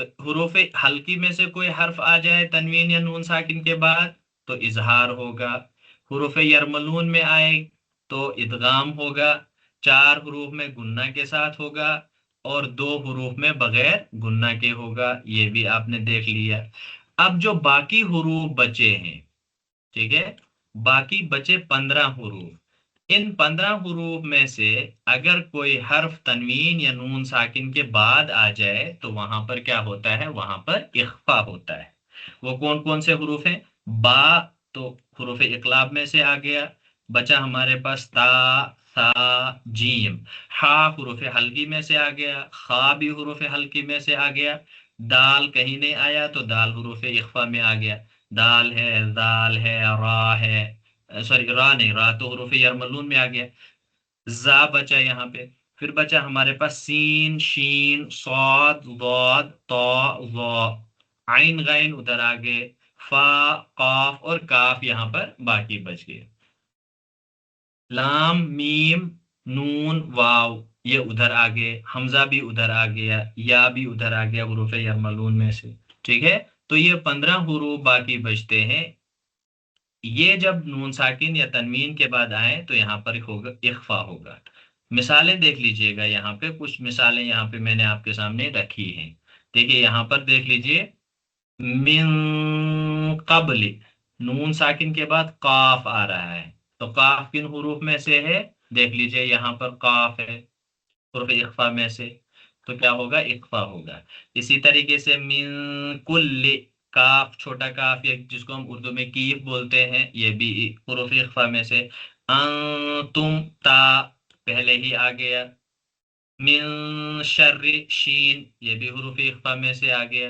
تو حروف حلقی میں سے کوئی حرف آ جائے تنوین یا نون ساکن کے بعد تو اظہار ہوگا، حروف یرملون میں آئے تو ادغام ہوگا، 4 حروف میں گنہ کے ساتھ ہوگا اور 2 حروف میں بغیر گنہ کے ہوگا، یہ بھی آپ نے دیکھ لیا۔ اب جو باقی حروف بچے ہیں، ٹھیک ہے، باقی بچے 15 حروف، ان 15 حروف میں سے اگر کوئی حرف تنوین یا نون ساکن کے بعد آ جائے تو وہاں پر کیا ہوتا ہے؟ وہاں پر اخفا ہوتا ہے۔ وہ کون کون سے حروف ہیں؟ با تو حروف اقلاب میں سے آ گیا، بچا ہمارے پاس تا، ثا، جیم، ہا حروف حلقی میں سے آ گیا، خا بھی حروف حلقی میں سے آ گیا، دال کہیں نہیں آیا تو دال حروف اخفا میں آ گیا، دال ہے، دال ہے، را ہے، سوری را نہیں، را تو حروف یرملون میں آ گیا، زا بچا یہاں پہ، پھر بچا ہمارے پاس سین، شین، صاد، ضاد، طا، ظا، عین غین ادھر آگے، فا، قاف اور کاف یہاں پر باقی بچ گئے، لام، میم، نون، واو یہ ادھر آگے، حمزہ بھی ادھر آ گیا، یا بھی ادھر آ گیا حروف یرملون میں سے، ٹھیک ہے۔ تو یہ 15 حروف باقی بچتے ہیں، یہ جب نون ساکن یا تنوین کے بعد آئیں تو یہاں پر ہوگا اخفا ہوگا۔ مثالیں دیکھ لیجئے گا، یہاں پہ کچھ مثالیں یہاں پہ میں نے آپ کے سامنے رکھی ہیں، دیکھیے یہاں پر دیکھ لیجئے، من قبل، نون ساکن کے بعد قاف آ رہا ہے، تو قاف کن حروف میں سے ہے؟ دیکھ لیجئے یہاں پر قاف ہے، حروف اخفا میں سے، تو کیا ہوگا؟ اخفا ہوگا۔ اسی طریقے سے من کل، کاف چھوٹا کاف یا جس کو ہم اردو میں کیف بولتے ہیں، یہ بھی حروف اخفا میں سے، انتم، تا پہلے ہی آ گیا، من شر، شین یہ بھی حروف اخفا میں سے آ گیا۔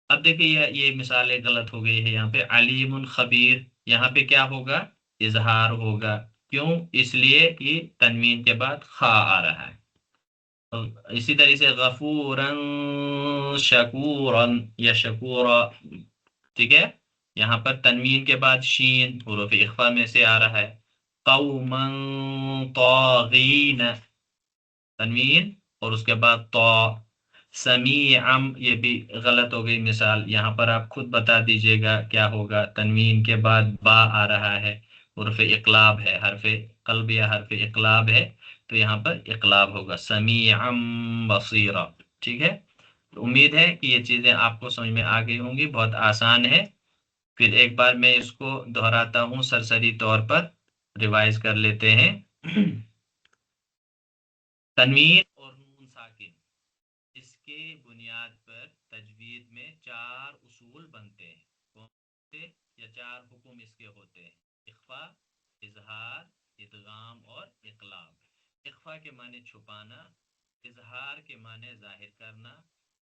اب دیکھیں یہ مثالیں غلط ہو گئی ہے، یہاں پہ علیم خبیر، یہاں پہ کیا ہوگا؟ اظہار ہوگا، کیوں؟ اس لیے کہ تنوین کے بعد خا آ رہا ہے۔ اسی طریقے سے غفورن، شکورن یا شکورا، ٹھیک ہے، یہاں پر تنوین کے بعد شین حروف اخفا میں سے آ رہا ہے، قوما طاغین، تنوین اور اس کے بعد طا، سمیعم یہ بھی غلط ہو گئی مثال، یہاں پر آپ خود بتا دیجئے گا کیا ہوگا، تنوین کے بعد با آ رہا ہے، حرف اقلاب ہے، حرف قلب یا حرف اقلاب ہے، تو یہاں پر اقلاب ہوگا، سمیعم بصیرا، ٹھیک ہے۔ تو امید ہے کہ یہ چیزیں آپ کو سمجھ میں آ گئی ہوں گی، بہت آسان ہے۔ پھر ایک بار میں اس کو دہراتا ہوں، سرسری طور پر ریوائز کر لیتے ہیں۔ تنوین اور نون ساکن، اس کے بنیاد پر تجوید میں 4 اصول بنتے ہیں، کون سے؟ یا 4 حکم اس کے ہوتے ہیں، اخفا، اظہار، ادغام اور اقلاب۔ اخفا کے معنی چھپانا، اظہار کے معنی ظاہر کرنا،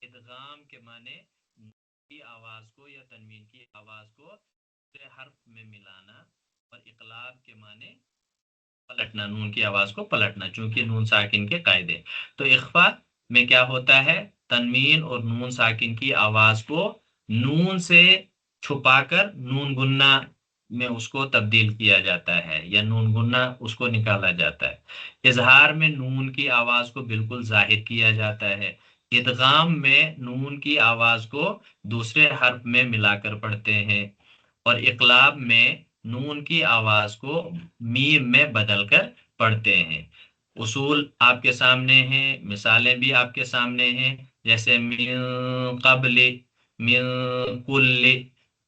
ادغام کے معنی کی آواز کو یا تنوین کی آواز کو دوسرے حرف میں ملانا، اور اقلاب کے معنی پلٹنا، نون کی آواز کو پلٹنا، چونکہ نون ساکن کے قاعدے۔ تو اخفا میں کیا ہوتا ہے؟ تنوین اور نون ساکن کی آواز کو نون سے چھپا کر نون گنہ میں اس کو تبدیل کیا جاتا ہے، یا نون گنہ اس کو نکالا جاتا ہے۔ اظہار میں نون کی آواز کو بالکل ظاہر کیا جاتا ہے۔ ادغام میں نون کی آواز کو دوسرے حرف میں ملا کر پڑھتے ہیں، اور اقلاب میں نون کی آواز کو میم میں بدل کر پڑھتے ہیں۔ اصول آپ کے سامنے ہیں، مثالیں بھی آپ کے سامنے ہیں، جیسے من قبل، من کل،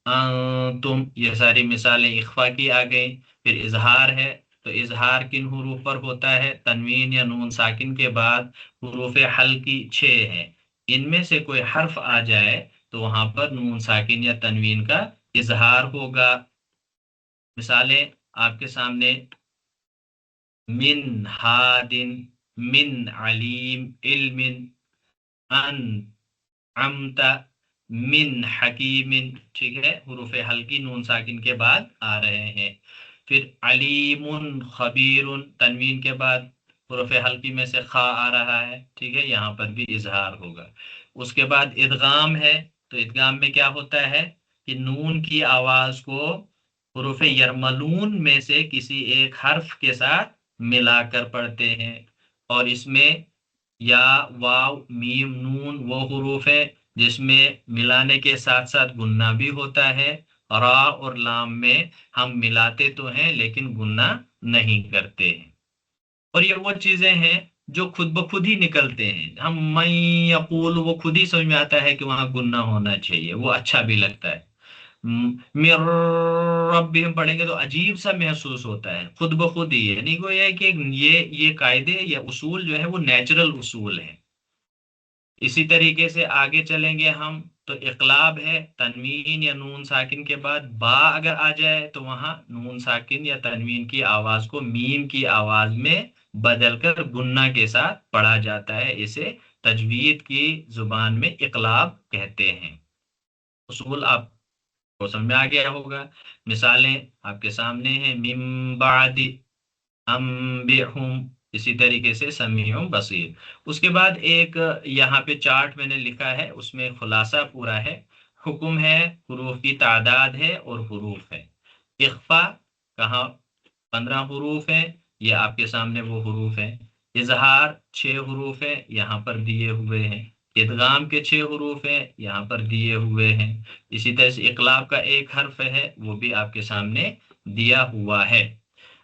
انتم، یہ ساری مثالیں اخفا کی آ گئیں۔ پھر اظہار ہے، تو اظہار کن حروف پر ہوتا ہے؟ تنوین یا نون ساکن کے بعد حروف حلقی 6 ہیں، ان میں سے کوئی حرف آ جائے تو وہاں پر نون ساکن یا تنوین کا اظہار ہوگا۔ مثالیں آپ کے سامنے، من ہادن، من علیم، علم، ان عمت، من حکیم، ٹھیک ہے، حروف حلقی نون ساکن کے بعد آ رہے ہیں۔ پھر علیم خبیر، تنوین کے بعد حروف حلقی میں سے خا آ رہا ہے، ٹھیک ہے، یہاں پر بھی اظہار ہوگا۔ اس کے بعد ادغام ہے، تو ادغام میں کیا ہوتا ہے کہ نون کی آواز کو حروف یرملون میں سے کسی ایک حرف کے ساتھ ملا کر پڑھتے ہیں، اور اس میں یا، واو، میم، نون وہ حروف ہیں جس میں ملانے کے ساتھ ساتھ گننا بھی ہوتا ہے، را اور لام میں ہم ملاتے تو ہیں لیکن گننا نہیں کرتے ہیں۔ اور یہ وہ چیزیں ہیں جو خود بخود ہی نکلتے ہیں، ہم میں یقول وہ خود ہی سمجھ میں آتا ہے کہ وہاں گننا ہونا چاہیے، وہ اچھا بھی لگتا ہے۔ میر رب بھی ہم پڑھیں گے تو عجیب سا محسوس ہوتا ہے خود بخود ہی ہے، نہیں کوئی ہے کہ یہ قاعدے یا اصول جو ہے وہ نیچرل اصول ہیں۔ اسی طریقے سے آگے چلیں گے ہم تو اقلاب ہے، تنوین یا نون ساکن کے بعد با اگر آ جائے تو وہاں نون ساکن یا تنوین کی آواز کو میم کی آواز میں بدل کر گننا کے ساتھ پڑھا جاتا ہے، اسے تجوید کی زبان میں اقلاب کہتے ہیں۔ اصول آپ کو سمجھ میں آ گیا ہوگا، مثالیں آپ کے سامنے ہیں، من بعد انبئہم، اسی طریقے سے سمیع بصیر۔ اس کے بعد ایک یہاں پہ چارٹ میں نے لکھا ہے، اس میں خلاصہ پورا ہے، حکم ہے، حروف کی تعداد ہے اور حروف ہے۔ اخفا کہاں 15 حروف ہیں، یہ آپ کے سامنے وہ حروف ہیں۔ اظہار 6 حروف ہیں، یہاں پر دیے ہوئے ہیں۔ ادغام کے 6 حروف ہیں، یہاں پر دیے ہوئے ہیں۔ اسی طرح سے اقلاب کا ایک حرف ہے، وہ بھی آپ کے سامنے دیا ہوا ہے۔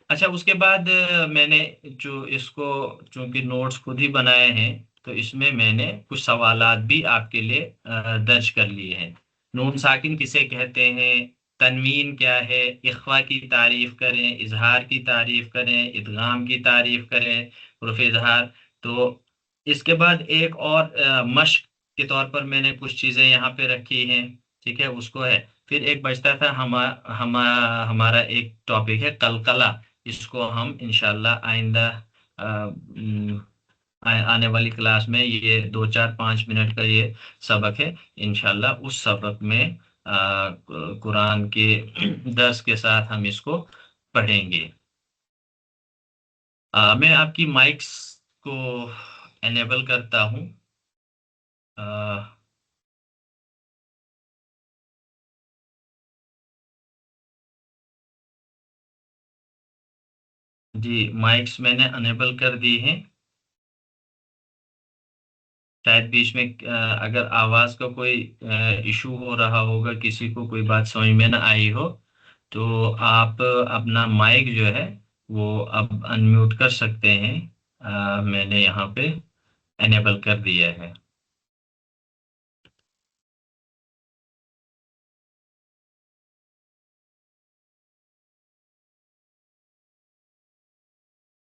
اچھا، اس کے بعد میں نے جو اس کو چونکہ نوٹس خود ہی بنائے ہیں تو اس میں میں نے کچھ سوالات بھی آپ کے لیے درج کر لیے ہیں۔ نون ساکن کسے کہتے ہیں، تنوین کیا ہے، اخفا کی تعریف کریں، اظہار کی تعریف کریں، ادغام کی تعریف کریں، حروف اظہار۔ تو اس کے بعد ایک اور مشق کے طور پر میں نے کچھ چیزیں یہاں پہ رکھی ہیں، ٹھیک ہے، اس کو ہے۔ پھر ایک بچتا تھا ہمارا ایک ٹاپک ہے قلقلہ، اس کو ہم انشاءاللہ آئندہ آنے والی کلاس میں، یہ 2 4 5 منٹ کا یہ سبق ہے، انشاءاللہ اس سبق میں قرآن کے درس کے ساتھ ہم اس کو پڑھیں گے۔ میں آپ کی مائکس کو انیبل کرتا ہوں۔ جی، مائکس میں نے انیبل کر دی ہیں۔ شاید بیچ میں اگر آواز کا کوئی ایشو ہو رہا ہوگا، کسی کو کوئی بات سمجھ میں نہ آئی ہو تو آپ اپنا مائک جو ہے وہ اب انمیوٹ کر سکتے ہیں، میں نے یہاں پہ انیبل کر دیا ہے۔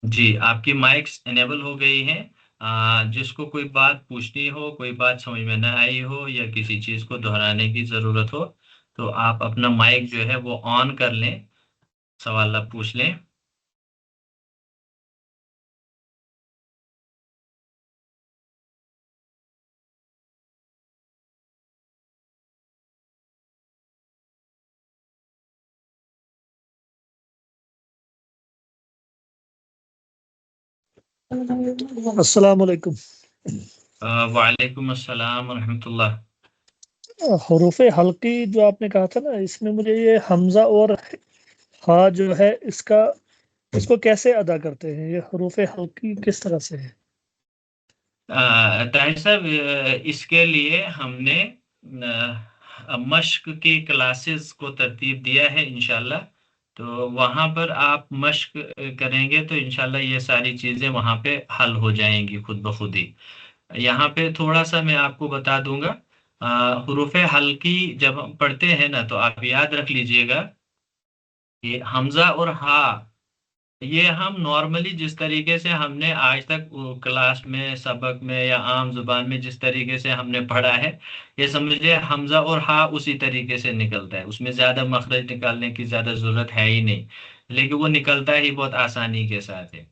جی، آپ کی مائکس انیبل ہو گئی ہیں۔ جس کو کوئی بات پوچھنی ہو، کوئی بات سمجھ میں نہ آئی ہو یا کسی چیز کو دہرانے کی ضرورت ہو تو آپ اپنا مائک جو ہے وہ آن کر لیں، سوال آپ پوچھ لیں۔ السلام علیکم۔ وعلیکم السلام ورحمۃ اللہ۔ حروف حلقی جو آپ نے کہا تھا نا، اس میں مجھے یہ حمزہ اور ہا جو ہے اس کو کیسے ادا کرتے ہیں، یہ حروف حلقی کس طرح سے ہے؟ طاہر صاحب، اس کے لیے ہم نے مشق کی کلاسز کو ترتیب دیا ہے انشاءاللہ، تو وہاں پر آپ مشق کریں گے تو انشاءاللہ یہ ساری چیزیں وہاں پہ حل ہو جائیں گی خود بخود ہی۔ یہاں پہ تھوڑا سا میں آپ کو بتا دوں گا، حروف حلقی جب ہم پڑھتے ہیں نا تو آپ یاد رکھ لیجئے گا کہ حمزہ اور ہا، یہ ہم نارملی جس طریقے سے ہم نے آج تک کلاس میں، سبق میں یا عام زبان میں جس طریقے سے ہم نے پڑھا ہے، یہ سمجھے حمزہ اور ہا اسی طریقے سے نکلتا ہے، اس میں زیادہ مخرج نکالنے کی زیادہ ضرورت ہے ہی نہیں، لیکن وہ نکلتا ہی بہت آسانی کے ساتھ ہے۔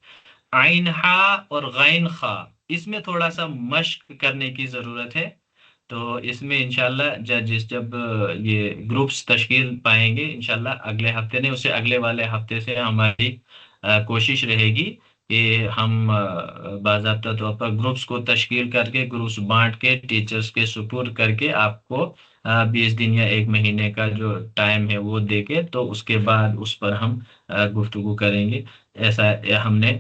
عین ہا اور غین خا، اس میں تھوڑا سا مشق کرنے کی ضرورت ہے، تو اس میں انشاءاللہ جب یہ گروپس تشکیل پائیں گے انشاءاللہ اگلے ہفتے نہیں، اس سے اگلے والے ہفتے سے ہماری کوشش رہے گی کہ ہم باضابطہ طور پر گروپس کو تشکیل کر کے، گروپس بانٹ کے، ٹیچرز کے سپرد کر کے آپ کو 20 دن یا 1 مہینے کا جو ٹائم ہے وہ دے کے، تو اس کے بعد اس پر ہم گفتگو کریں گے۔ ایسا ہم نے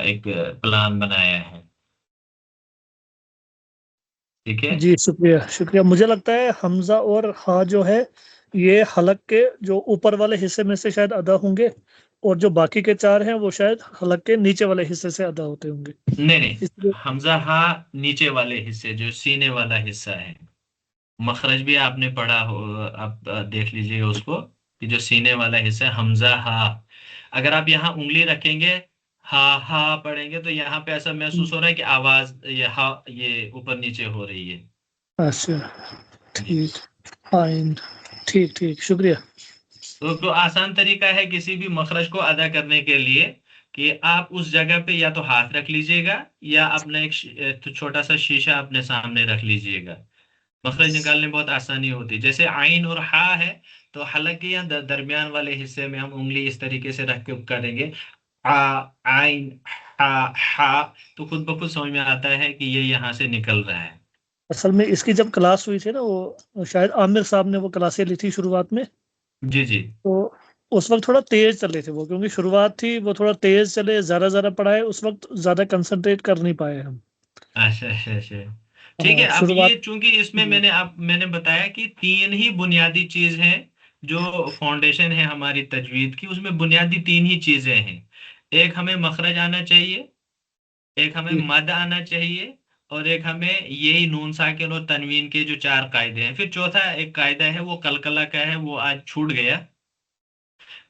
ایک پلان بنایا ہے۔ ٹھیک ہے؟ جی شکریہ شکریہ. مجھے لگتا ہے حمزہ اور ہا جو ہے یہ حلق کے جو اوپر والے حصے میں سے شاید ادا ہوں گے، اور جو باقی کے چار ہیں وہ شاید حلق کے نیچے والے حصے سے ادا ہوتے ہوں گے. نہیں نہیں، اس لیے حمزہ ہا نیچے والے حصے جو سینے والا حصہ ہے، مخرج بھی آپ نے پڑھا ہو، آپ دیکھ لیجئے اس کو، کہ جو سینے والا حصہ ہے حمزہ ہا، اگر آپ یہاں انگلی رکھیں گے، ہا ہا پڑھیں گے، تو یہاں پہ ایسا محسوس ہو رہا ہے کہ آواز یہ ہا یہ اوپر نیچے ہو رہی ہے. اچھا جی. ٹھیک. آئند ٹھیک ٹھیک شکریہ. تو آسان طریقہ ہے کسی بھی مخرج کو ادا کرنے کے لیے کہ آپ اس جگہ پہ یا تو ہاتھ رکھ لیجئے گا، یا اپنا ایک چھوٹا سا شیشہ اپنے سامنے رکھ لیجئے گا. مخرج نکالنے میں بہت آسانی ہوتی ہے. جیسے عین اور ہا ہے، تو حلق کے یا درمیان والے حصے میں ہم انگلی اس طریقے سے رکھ کے کریں گے، آ، عین، ہا، ہا، تو خود بخود سمجھ میں آتا ہے کہ یہ یہاں سے نکل رہا ہے. اصل میں اس کی جب کلاس ہوئی تھی نا، وہ شاید عامر صاحب نے وہ کلاسیں لی تھی شروعات میں، جی جی. تو اس وقت تھوڑا تیز چلے تھے وہ، کیونکہ شروعات تھی وہ تھوڑا تیز چلے، زیادہ زیادہ پڑھائے، اس وقت زیادہ کنسنٹریٹ کر نہیں پائے ہم. اچھا اچھا اچھا. ٹھیک ہے. ہاں اب شروعات. یہ چونکہ اس میں جی میں نے بتایا کہ تین ہی بنیادی چیز ہیں جو فاؤنڈیشن ہے ہماری تجوید کی، اس میں بنیادی تین ہی چیزیں ہیں. ایک ہمیں مخرج آنا چاہیے، ایک ہمیں جی مد آنا چاہیے، اور ایک ہمیں یہی نون ساکن اور تنوین کے جو چار قاعدے ہیں. پھر چوتھا ایک قاعدہ ہے وہ قلقلہ کا ہے، وہ آج چھوٹ گیا.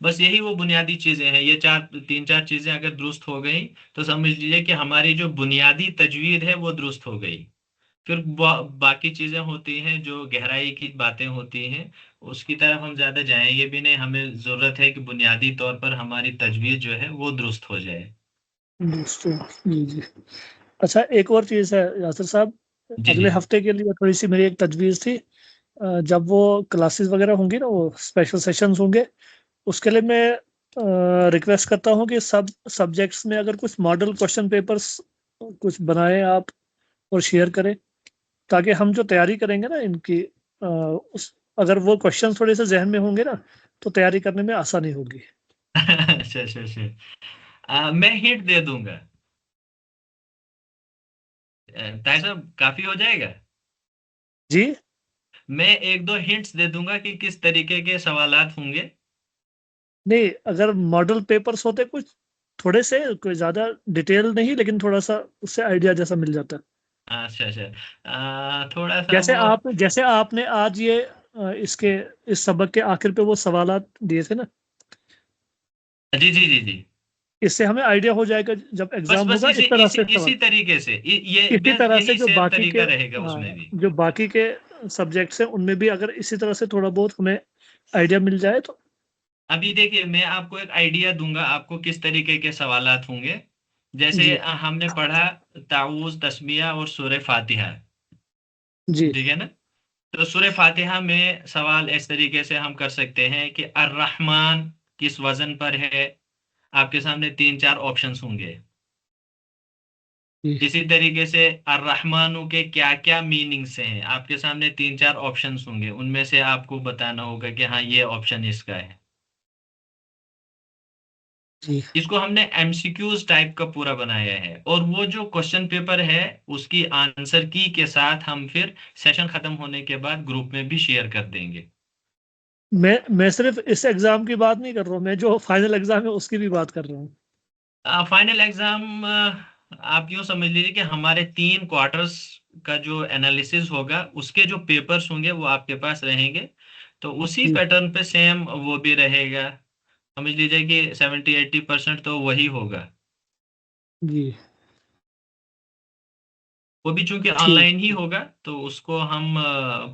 بس یہی وہ بنیادی چیزیں ہیں. یہ تین چار چیزیں اگر درست ہو گئی تو سمجھ لیجیے کہ ہماری جو بنیادی تجوید ہے وہ درست ہو گئی. پھر باقی چیزیں ہوتی ہیں جو گہرائی کی باتیں ہوتی ہیں، اس کی طرف ہم زیادہ جائیں گے بھی نہیں. ہمیں ضرورت ہے کہ بنیادی طور پر ہماری تجوید جو ہے وہ درست ہو جائے. جی جی. اچھا ایک اور چیز ہے یاسر صاحب، جی اگلے جی. ہفتے کے لیے تھوڑی سی میری ایک تجویز تھی. جب وہ کلاسز وغیرہ ہوں گی نا، وہ اسپیشل سیشنز ہوں گے، اس کے لیے میں ریکویسٹ کرتا ہوں کہ سب سبجیکٹس میں اگر کچھ ماڈل کوشچن پیپرز کچھ بنائیں آپ اور شیئر کریں، تاکہ ہم جو تیاری کریں گے نا ان کی، اگر وہ کوشچن تھوڑے سے ذہن میں ہوں گے نا تو تیاری کرنے میں آسانی ہوگی. اچھا اچھا اچھا. میں ہنٹ دے دوں گا. طاہر صاحب کافی ہو جائے گا. جی میں ایک دو ہنٹس دے دوں گا کہ کس طریقے کے سوالات ہوں گے. نہیں، اگر ماڈل پیپرز ہوتے کچھ تھوڑے سے، کوئی زیادہ ڈیٹیل نہیں، لیکن تھوڑا سا اس سے آئیڈیا جیسا مل جاتا ہے. اچھا اچھا. تھوڑا سا وہ. جیسے آپ نے آج یہ اس سبق کے آخر پہ وہ سوالات دیے تھے نا، جی جی جی جی. اس سے ہمیں آئیڈیا ہو جائے گا جب بس ایگزام بس ہوگا اسی اس طرح اسی سے سوال. اسی طریقے سے یہ اسی بس طرح سے یہی سیم طریقہ رہے گا اس میں بھی. جو باقی کے سبجیکٹس ہیں ان میں بھی اگر اسی طرح سے تھوڑا بہت ہمیں آئیڈیا مل جائے تو. ابھی دیکھیے میں آپ کو ایک آئیڈیا دوں گا آپ کو کس طریقے کے سوالات ہوں گے. جیسے جی ہم نے پڑھا تعوذ، تسمیہ اور سورہ فاتحہ. جی ٹھیک ہے نا؟ تو سورہ فاتحہ میں سوال اس طریقے سے ہم کر سکتے ہیں کہ الرحمن کس وزن پر ہے. آپ کے سامنے تین چار آپشنس ہوں گے. جی اسی طریقے سے الرحمن کے کیا کیا میننگس ہیں، آپ کے سامنے تین چار آپشنس ہوں گے، ان میں سے آپ کو بتانا ہوگا کہ ہاں یہ آپشن اس کا ہے. جی اس کو ہم نے ایم سی کیوز ٹائپ کا پورا بنایا ہے، اور وہ جو کوشچن پیپر ہے اس کی آنسر کی کے ساتھ ہم پھر سیشن ختم ہونے کے بعد گروپ میں بھی شیئر کر دیں گے. میں صرف اس ایگزام کی بات نہیں کر رہا ہوں، میں جو فائنل ایگزام ہے اس کی بھی بات کر رہا ہوں. فائنل ایگزام آپ یوں سمجھ لیجیے کہ ہمارے 3 کوارٹرز کا جو انالیسز ہوگا اس کے جو پیپرز ہوں گے وہ آپ کے پاس رہیں گے، تو اسی جی پیٹرن پہ سیم وہ بھی رہے گا. سمجھ لیجیے کہ 70-80% تو وہی ہوگا. جی وہ بھی چونکہ آن ٹھیک لائن ہی ہوگا تو اس کو ہم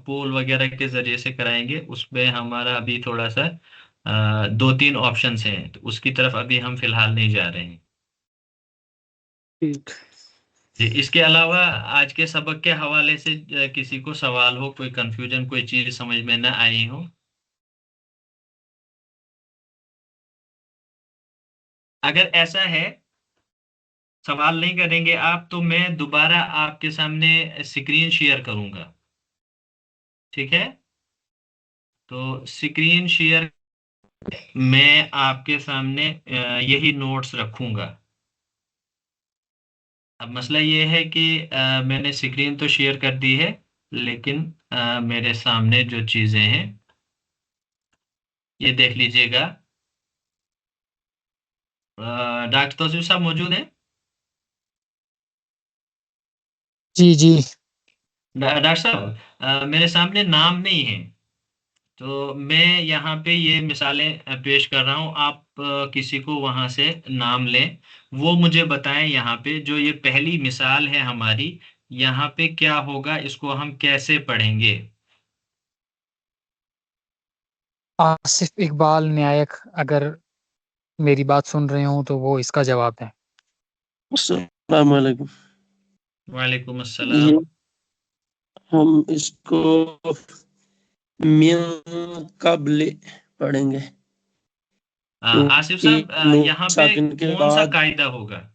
پول وغیرہ کے ذریعے سے کرائیں گے. اس پہ ہمارا ابھی تھوڑا سا 2-3 آپشنس ہیں، تو اس کی طرف ابھی ہم فی الحال نہیں جا رہے ہیں. ٹھیک. جی. اس کے علاوہ آج کے سبق کے حوالے سے کسی کو سوال ہو، کوئی کنفیوژن، کوئی چیز سمجھ میں نہ آئی ہو؟ اگر ایسا ہے سوال نہیں کریں گے آپ تو میں دوبارہ آپ کے سامنے اسکرین شیئر کروں گا. ٹھیک ہے؟ تو اسکرین شیئر میں آپ کے سامنے یہی نوٹس رکھوں گا. اب مسئلہ یہ ہے کہ میں نے اسکرین تو شیئر کر دی ہے، لیکن میرے سامنے جو چیزیں ہیں یہ دیکھ لیجئے گا۔ ڈاکٹر توصیف صاحب موجود ہیں؟ جی جی ڈاکٹر صاحب میرے سامنے نام نہیں ہے، تو میں یہاں پہ یہ مثالیں پیش کر رہا ہوں، آپ کسی کو وہاں سے نام لیں، وہ مجھے بتائیں یہاں پہ جو یہ پہلی مثال ہے ہماری، یہاں پہ کیا ہوگا، اس کو ہم کیسے پڑھیں گے؟ آصف اقبال نیائک اگر میری بات سن رہے ہوں تو وہ اس کا جواب دیں۔ السلام علیکم۔ وعلیکم السلام۔ یہ ہم اس کو من قبل پڑھیں گے، آصف صاحب نون یہاں پہ ساکن کے کون سا بعد قاعدہ ہوگا؟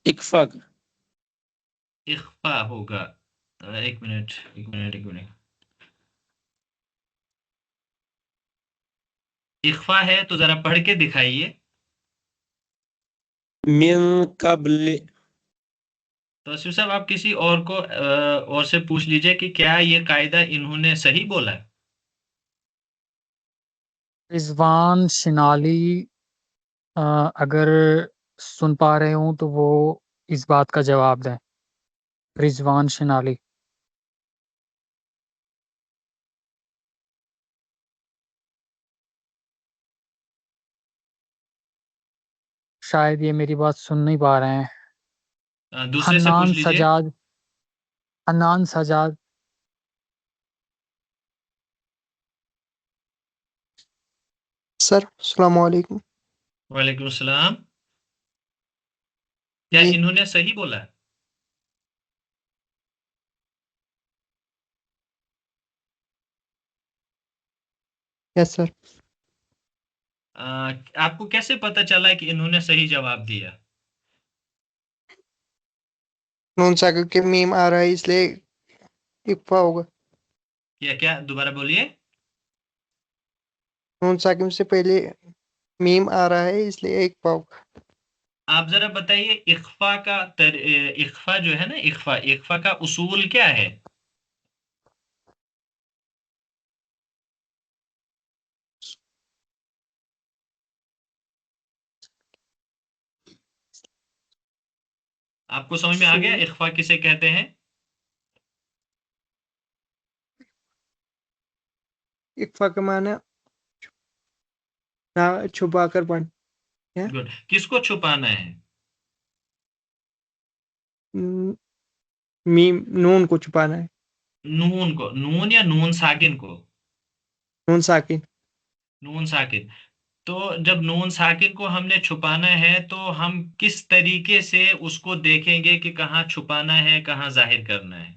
اکفا کا۔ اخفا ہوگا۔ ایک منٹ۔ اخفا ہے تو ذرا پڑھ کے دکھائیے۔ من قبل، توصیف صاحب آپ کسی اور کو اور سے پوچھ لیجئے کہ کیا یہ قاعدہ انہوں نے صحیح بولا ہے؟ رضوان شنالی اگر سن پا رہے ہوں تو وہ اس بات کا جواب دیں۔ رضوان شنالی۔ شاید یہ میری بات سن نہیں پا رہے ہیں۔ دوسرے سے پوچھ لیجئے۔ حنان سجاد۔ سر السلام علیکم۔ وعلیکم السلام۔ کیا جی انہوں نے صحیح بولا ہے؟ یس سر۔ آپ کو کیسے پتا چلا کہ انہوں نے صحیح جواب دیا؟ نون ساکن کے میم آ رہا ہے اس لیے اکفا ہوگا۔ کیا دوبارہ بولیے۔ نون ساکن سے پہلے میم آ رہا ہے اس لیے اکفا ہوگا۔ آپ ذرا بتائیے اخفا کا اخفا جو ہے نا، اخفا کا اصول کیا ہے؟ آپ کو سمجھ میں آ گیا اخفا کسے کہتے ہیں؟ اکفا کا معنی چھپا کر پڑھ، گڈ۔ کس کو چھپانا ہے؟ میم نون کو چھپانا ہے۔ نون کو، نون یا نون ساکن کو؟ نون ساکن۔ نون ساکن۔ تو جب نون ساکن کو ہم نے چھپانا ہے تو ہم کس طریقے سے اس کو دیکھیں گے کہ کہاں چھپانا ہے کہاں ظاہر کرنا ہے؟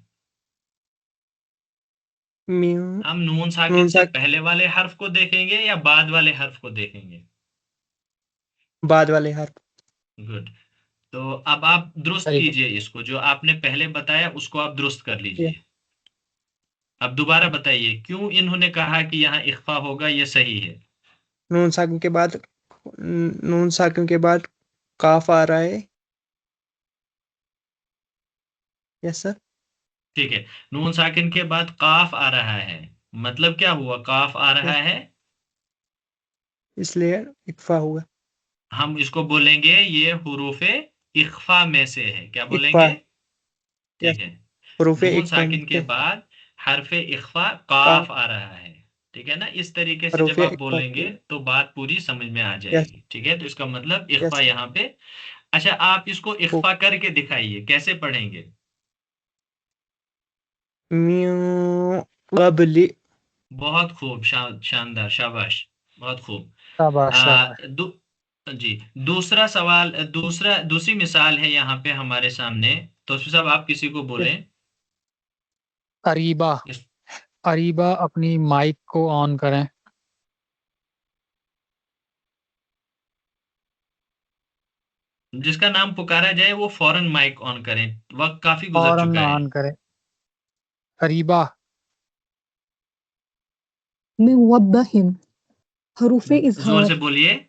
ہم نون ساکن سے پہلے والے حرف کو دیکھیں گے یا بعد والے حرف کو دیکھیں گے؟ بعد والے حرف۔ گڈ۔ تو اب آپ درست کیجئے اس کو، جو آپ نے پہلے بتایا اس کو آپ درست کر لیجئے۔ اب دوبارہ بتائیے کیوں انہوں نے کہا کہ یہاں اخفا ہوگا، یہ صحیح ہے؟ نون ساکن کے بعد قاف آ رہا ہے۔ یس سر۔ ٹھیک ہے، نون ساکن کے بعد قاف آ رہا ہے، مطلب کیا ہوا؟ قاف آ رہا ہے اس لیے اکفا ہوگا۔ ہم اس کو بولیں گے یہ حروف اخفا میں سے ہے۔ کیا بولیں اکفا۔ گے؟ ٹھیک ہے، حروف نون اکفا ساکن کے بعد حرف اخفا قاف آ رہا ہے، ٹھیک ہے نا؟ اس طریقے سے حروف جب آپ اکفا۔ بولیں گے تو بات پوری سمجھ میں آ جائے یس گی، ٹھیک ہے؟ تو اس کا مطلب اخفا یس۔ یہاں پہ۔ اچھا آپ اس کو اخفا کر کے دکھائیے، کیسے پڑھیں گے؟ من قبل۔ بہت خوب، شاندار، شاباش، بہت خوب۔ شاباش شاباش۔ جی دوسرا سوال، دوسری مثال ہے یہاں پہ ہمارے سامنے، تو صاحب آپ کسی کو بولیں۔ اریبا اپنی مائک کو آن کریں۔ جس کا نام پکارا جائے وہ فوراً مائک آن کریں، وقت کافی گزر فوراً چکا ہے۔ آن کریں۔ اریبا۔ موضح، حروف زور اظہار۔ سے بولیے۔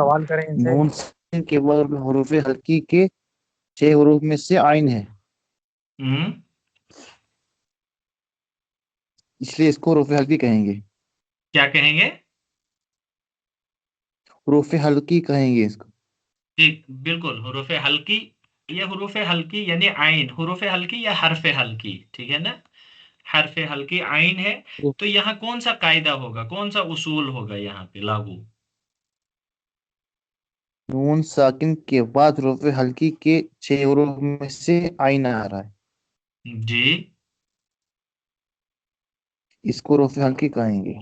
سوال کریں ان سے. نون ساکن کے بعد حروف ہلکی کے 6 حروف میں سے عین ہے، ہم، اس لیے اس کو حروف ہلکی کہیں گے. کیا کہیں گے؟ حروف ہلکی کہیں گے اس کو. ٹھیک، بالکل حروف ہلکی. یہ حروف ہلکی یعنی عین، حروف ہلکی یا حرف ہلکی، ٹھیک ہے نا؟ حرف ہلکی عین ہے. تو یہاں کون سا قاعدہ ہوگا، کون سا اصول ہوگا یہاں پہ لاگو؟ نون ساکن کے بعد حروف ہلکی کے 6 حروف میں سے عین آ رہا ہے، جی اس کو حروف ہلکی کہیں گے.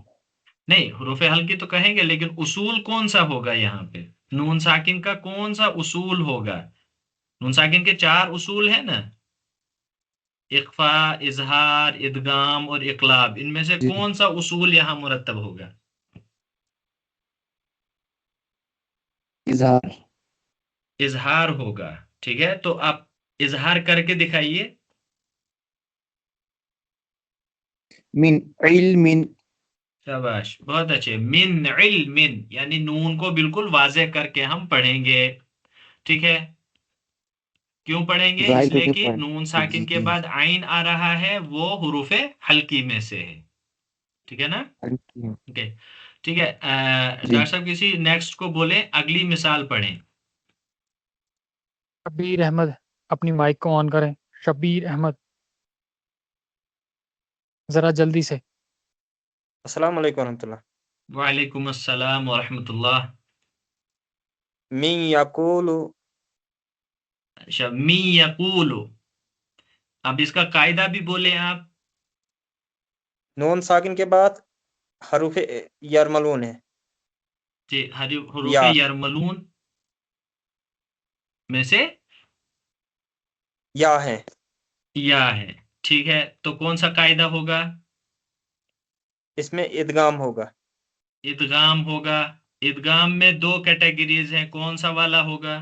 نہیں، حروف ہلکی تو کہیں گے، لیکن اصول کون سا ہوگا یہاں پہ؟ نون ساکن کا کون سا اصول ہوگا؟ نون ساکن کے 4 اصول ہیں نا، اخفاء، اظہار، ادغام اور اقلاب. ان میں سے جی کون سا اصول یہاں مرتب ہوگا؟ اظہار. اظہار ہوگا. ٹھیک ہے، تو آپ اظہار کر کے دکھائیے. من علم. شاباش، بہت اچھے. من علم، یعنی نون کو بالکل واضح کر کے ہم پڑھیں گے. ٹھیک ہے، کیوں پڑھیں گے؟ ظاہر اس کر لیے کے کہ نون پڑھ. ساکن کے جی بعد عین آ رہا ہے، وہ حروف ہلکی میں سے ہے. ٹھیک ہے نا؟ ہلکی. اوکے، ٹھیک ہے. جی ڈاکٹر صاحب کسی نیکسٹ کو بولیں، اگلی مثال پڑھیں. شبیر احمد اپنی مائک کو آن کریں. شبیر احمد ذرا جلدی سے. السلام علیکم ورحمۃ اللہ. وعلیکم السلام ورحمۃ اللہ. من یقول، اچھا، می یقول. اب اس کا قاعدہ بھی بولیں آپ. نون ساکن کے بعد حروف یرملون ہے، جی، حروف یا یرملون میں سے یا ہے، یا ہے. ٹھیک ہے، تو کون سا قاعدہ ہوگا؟ اس میں ادغام ہوگا. ادغام ہوگا. ادغام میں 2 کیٹیگریز ہیں، کون سا والا ہوگا؟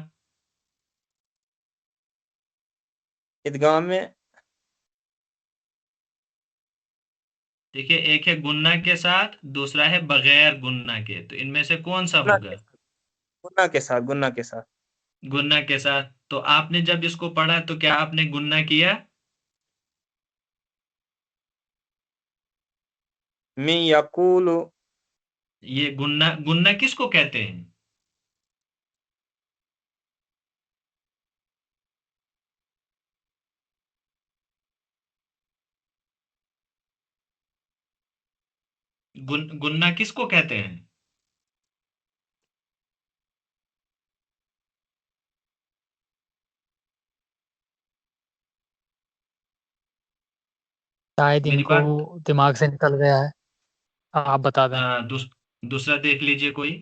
ادغام میں دیکھیے، ایک ہے گنہ کے ساتھ، دوسرا ہے بغیر گنہ کے. تو ان میں سے کون سا ہوگا؟ گنہ کے ساتھ، گنہ کے ساتھ. گنہ کے ساتھ. تو آپ نے جب اس کو پڑھا تو کیا آپ نے گنہ کیا؟ من یقول، یہ گنہ کس کو کہتے ہیں؟ گنہ کس کو کہتے ہیں؟ شاید ان میری کو بات دماغ سے نکل گیا ہے، آپ بتا دیں. دوسرا دیکھ لیجئے کوئی.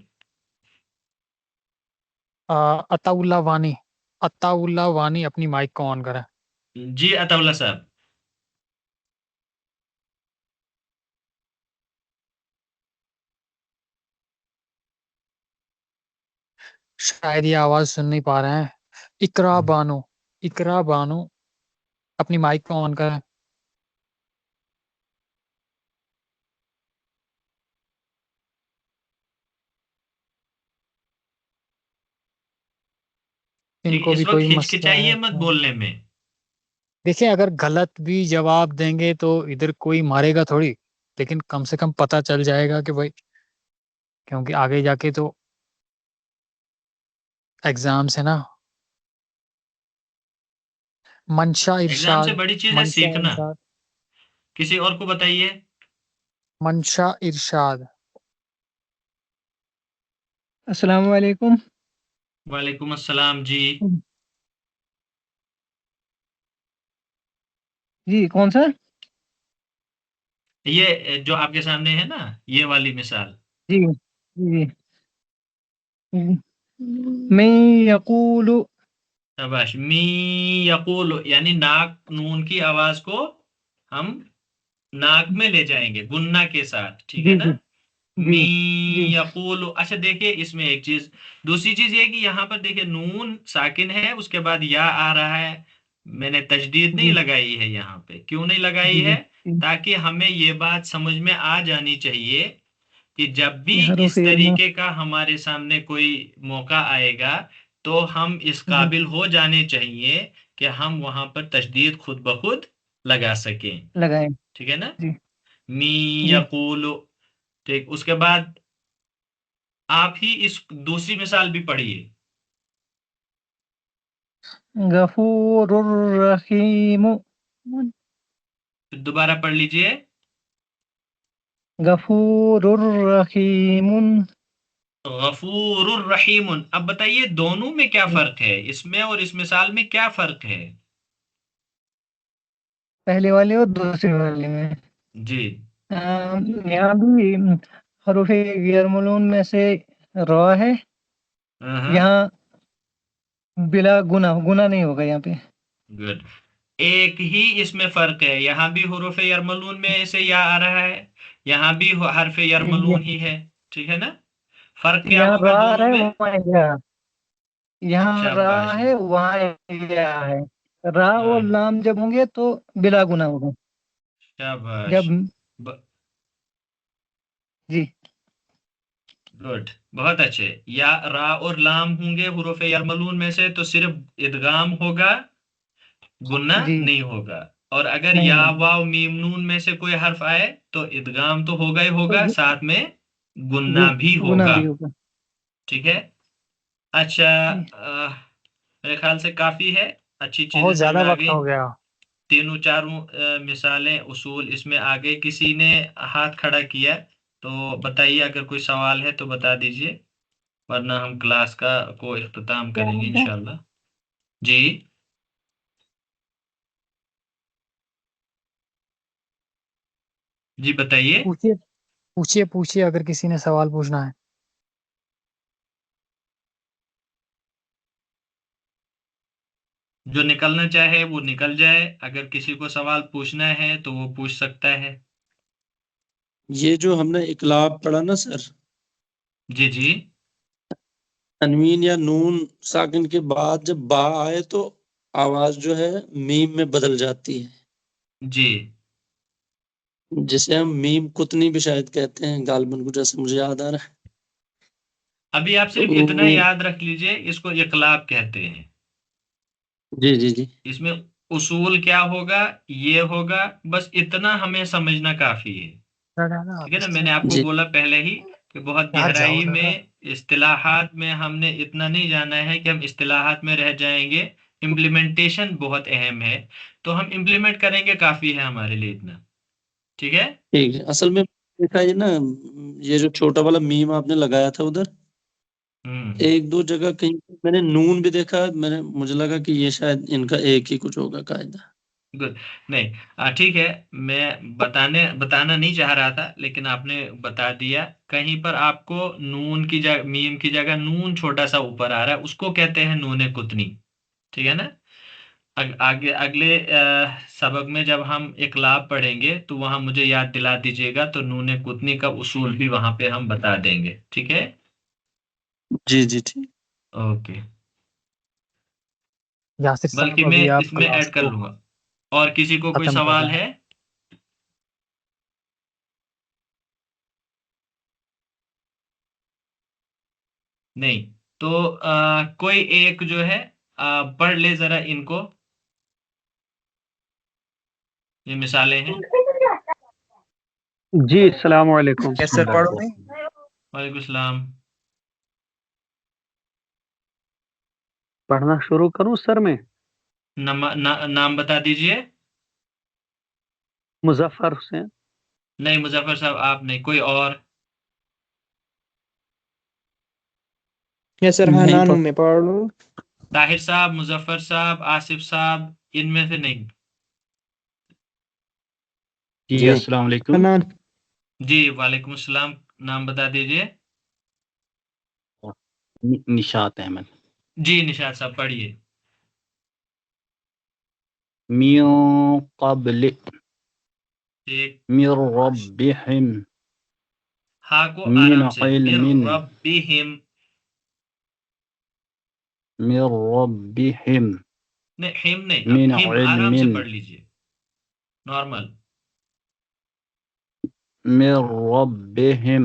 عطا اللہ وانی. عطا اللہ وانی اپنی مائک کو آن کریں. جی عطا اللہ صاحب. شاید یہ آواز سن نہیں پا رہے ہیں. اقرا بانو. اقرا بانو اپنی مائک کو آن کریں. ان ٹھیک، کو اس بھی وقت کوئی مسئلہ ہے ہچکچائیے مت کیا؟ بولنے میں. دیکھیں اگر غلط بھی جواب دیں گے تو ادھر کوئی مارے گا تھوڑی، لیکن کم سے کم پتہ چل جائے گا کہ بھائی، کیونکہ آگے جا کے تو ایگزام سے نا. منشا ایگزام سے ارشاد. بڑی چیز ہے منشا سیکھنا. ارشاد. کسی اور کو بتائیے. منشا ارشاد. السلام علیکم. وعلیکم السلام. جی جی کون سا؟ یہ جو آپ کے سامنے ہے نا، یہ والی مثال. جی جی. میں یقول، شاباش. می یقول یعنی ناک، نون کی آواز کو ہم ناک میں لے جائیں گے گنہ کے ساتھ. ٹھیک ہے جی نا؟ جی جی می جی یقول. اچھا دیکھیے، اس میں ایک چیز، دوسری چیز یہ کہ یہاں پر دیکھیے نون ساکن ہے، اس کے بعد یا آ رہا ہے. میں نے تجدید نہیں جی لگائی ہے یہاں پہ. کیوں نہیں جی لگائی جی ہے؟ تاکہ ہمیں یہ بات سمجھ میں آ جانی چاہیے کہ جب بھی یہ حروف اس طریقے کا ہمارے سامنے کوئی موقع آئے گا تو ہم اس قابل ہو جانے چاہیے کہ ہم وہاں پر تشدید خود بخود لگا سکیں. لگائیں. ٹھیک ہے نا؟ جی می جی یقول. ٹھیک. اس کے بعد آپ ہی اس دوسری مثال بھی پڑھیے. غفور الرحیم. پھر دوبارہ پڑھ لیجئے. غفور الرحیم. غفور الرحیم. اب بتائیے دونوں میں کیا فرق ہے؟ اس میں اور اس مثال میں کیا فرق ہے؟ پہلے والے اور دوسرے والے میں جی. یہاں بھی حروف غیر ملون میں سے را ہے. یہاں بلا گناہ نہیں ہوگا یہاں پہ. گڈ. ایک ہی اس میں فرق ہے. یہاں بھی حروف یرملون میں سے یا آ رہا ہے, یہاں بھی حرف یرملون ہی ہے. ٹھیک ہے نا؟ فرق کیا یہاں ہوگا را دونوں ہے میں؟ وہاں یا. یہاں را شاباش. ہے وہاں یا ہے. را اور لام جب ہوں گے تو بلا گناہ ہوگا. شاباش. جب جی گڈ. بہت اچھے. یا را اور لام ہوں گے حروف یرملون میں سے تو صرف ادغام ہوگا, گناہ جی نہیں ہوگا. اور اگر نہیں یا ہوگا. واو میم نون میں سے کوئی حرف آئے تو ادغام تو ہوگا ہی ہوگا, ساتھ میں جی گناہ بھی گناہ ہوگا. بھی ہوگا. ٹھیک ہے. اچھا, جی. میرے خیال سے کافی ہے. اچھی چیزیں بہت سمجھ زیادہ آ وقت گئی. ہو گیا. تینوں چاروں مثالیں اصول اس میں آگے. کسی نے ہاتھ کھڑا کیا تو بتائیے, اگر کوئی سوال ہے تو بتا دیجئے, ورنہ ہم کلاس کو اختتام کریں گے انشاءاللہ. جی جی بتائیے. پوچھیے اگر کسی نے سوال پوچھنا ہے. جو نکلنا چاہے وہ نکل جائے. اگر کسی کو سوال پوچھنا ہے تو وہ پوچھ سکتا ہے. یہ جو ہم نے اقلاب پڑھا نا سر, جی جی تنوین یا نون ساکن کے بعد جب با آئے تو آواز جو ہے میم میں بدل جاتی ہے, جی. جسے ہم میم کتنی بھی شاید کہتے ہیں غالباً, کچھ ایسا مجھے یاد آ رہا ہے. ابھی آپ صرف اتنا یاد رکھ لیجئے, اس کو اقلاب کہتے ہیں. جی جی جی اس میں اصول کیا ہوگا, یہ ہوگا, بس اتنا ہمیں سمجھنا کافی ہے. ٹھیک ہے نا؟ میں نے آپ کو جی بولا پہلے ہی کہ بہت گہرائی میں اصطلاحات میں ہم نے اتنا نہیں جانا ہے کہ ہم اصطلاحات میں رہ جائیں گے. امپلیمنٹیشن بہت اہم ہے, تو ہم امپلیمنٹ کریں گے, کافی ہے ہمارے لیے اتنا. ٹھیک ہے. ٹھیک ہے. اصل میں دیکھا یہ نا, یہ جو چھوٹا والا میم آپ نے لگایا تھا ادھر, ایک دو جگہ کہیں میں نے نون بھی دیکھا, مجھے لگا کہ یہ شاید ان کا ایک ہی کچھ ہوگا قاعدہ. گڈ. نہیں ٹھیک ہے, میں بتانا نہیں چاہ رہا تھا, لیکن آپ نے بتا دیا. کہیں پر آپ کو نون کی جگہ, میم کی جگہ نون چھوٹا سا اوپر آ رہا ہے, اس کو کہتے ہیں نون قطنی. ٹھیک ہے نا؟ اگلے سبق میں جب ہم اقلاب پڑھیں گے تو وہاں مجھے یاد دلا دیجیے گا, تو نون قطنی کا اصول بھی وہاں پہ ہم بتا دیں گے. ٹھیک ہے. جی جی ٹھیک. اوکے. یاسر بلکہ صاحب میں ابھی آپ اس میں کلاس ایڈ کر کو لوں گا. اور کسی کو کوئی ختم کر سوال رہے ہیں. ہے؟ نہیں تو کوئی ایک جو ہے پڑھ لے ذرا ان کو. یہ مثالیں ہیں. جی السلام علیکم. یس سر پڑھو نہیں. وعلیکم السلام. پڑھنا شروع کروں سر میں؟ نام بتا دیجئے. مظفر حسین. نہیں مظفر صاحب آپ نہیں, کوئی اور. یس سر حنان میں پڑھ لوں. طاہر صاحب, مظفر صاحب, آصف صاحب, ان میں سے نہیں. جی السلام علیکم. حنان. جی وعلیکم السلام. نام بتا دیجئے. نشاط احمد. جی نشاط صاحب پڑھیے. من قبل ایک من ربهم ہا کو من آرام سے, علم من ربہم. من ربهم نہیں ہم نہیں, اب من ہم آرام سے پڑھ لیجئے, نارمل. من ربهم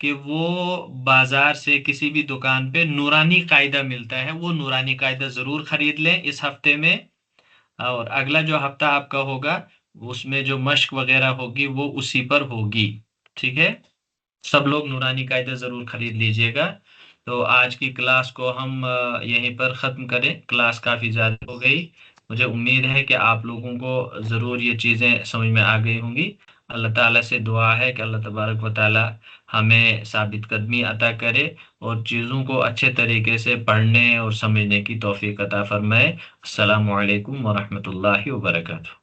کہ وہ بازار سے کسی بھی دکان پہ نورانی قاعدہ ملتا ہے، وہ نورانی قاعدہ ضرور خرید لیں اس ہفتے میں، اور اگلا جو ہفتہ آپ کا ہوگا اس میں جو مشق وغیرہ ہوگی وہ اسی پر ہوگی، ٹھیک ہے؟ سب لوگ نورانی قاعدہ ضرور خرید لیجئے گا۔ تو آج کی کلاس کو ہم یہیں پر ختم کریں، کلاس کافی زیادہ ہو گئی، مجھے امید ہے کہ آپ لوگوں کو ضرور یہ چیزیں سمجھ میں آ گئی ہوں گی۔ اللہ تعالیٰ سے دعا ہے کہ اللہ تبارک و تعالیٰ ہمیں ثابت قدمی عطا کرے اور چیزوں کو اچھے طریقے سے پڑھنے اور سمجھنے کی توفیق عطا فرمائے۔ السلام علیکم ورحمۃ اللہ وبرکاتہ۔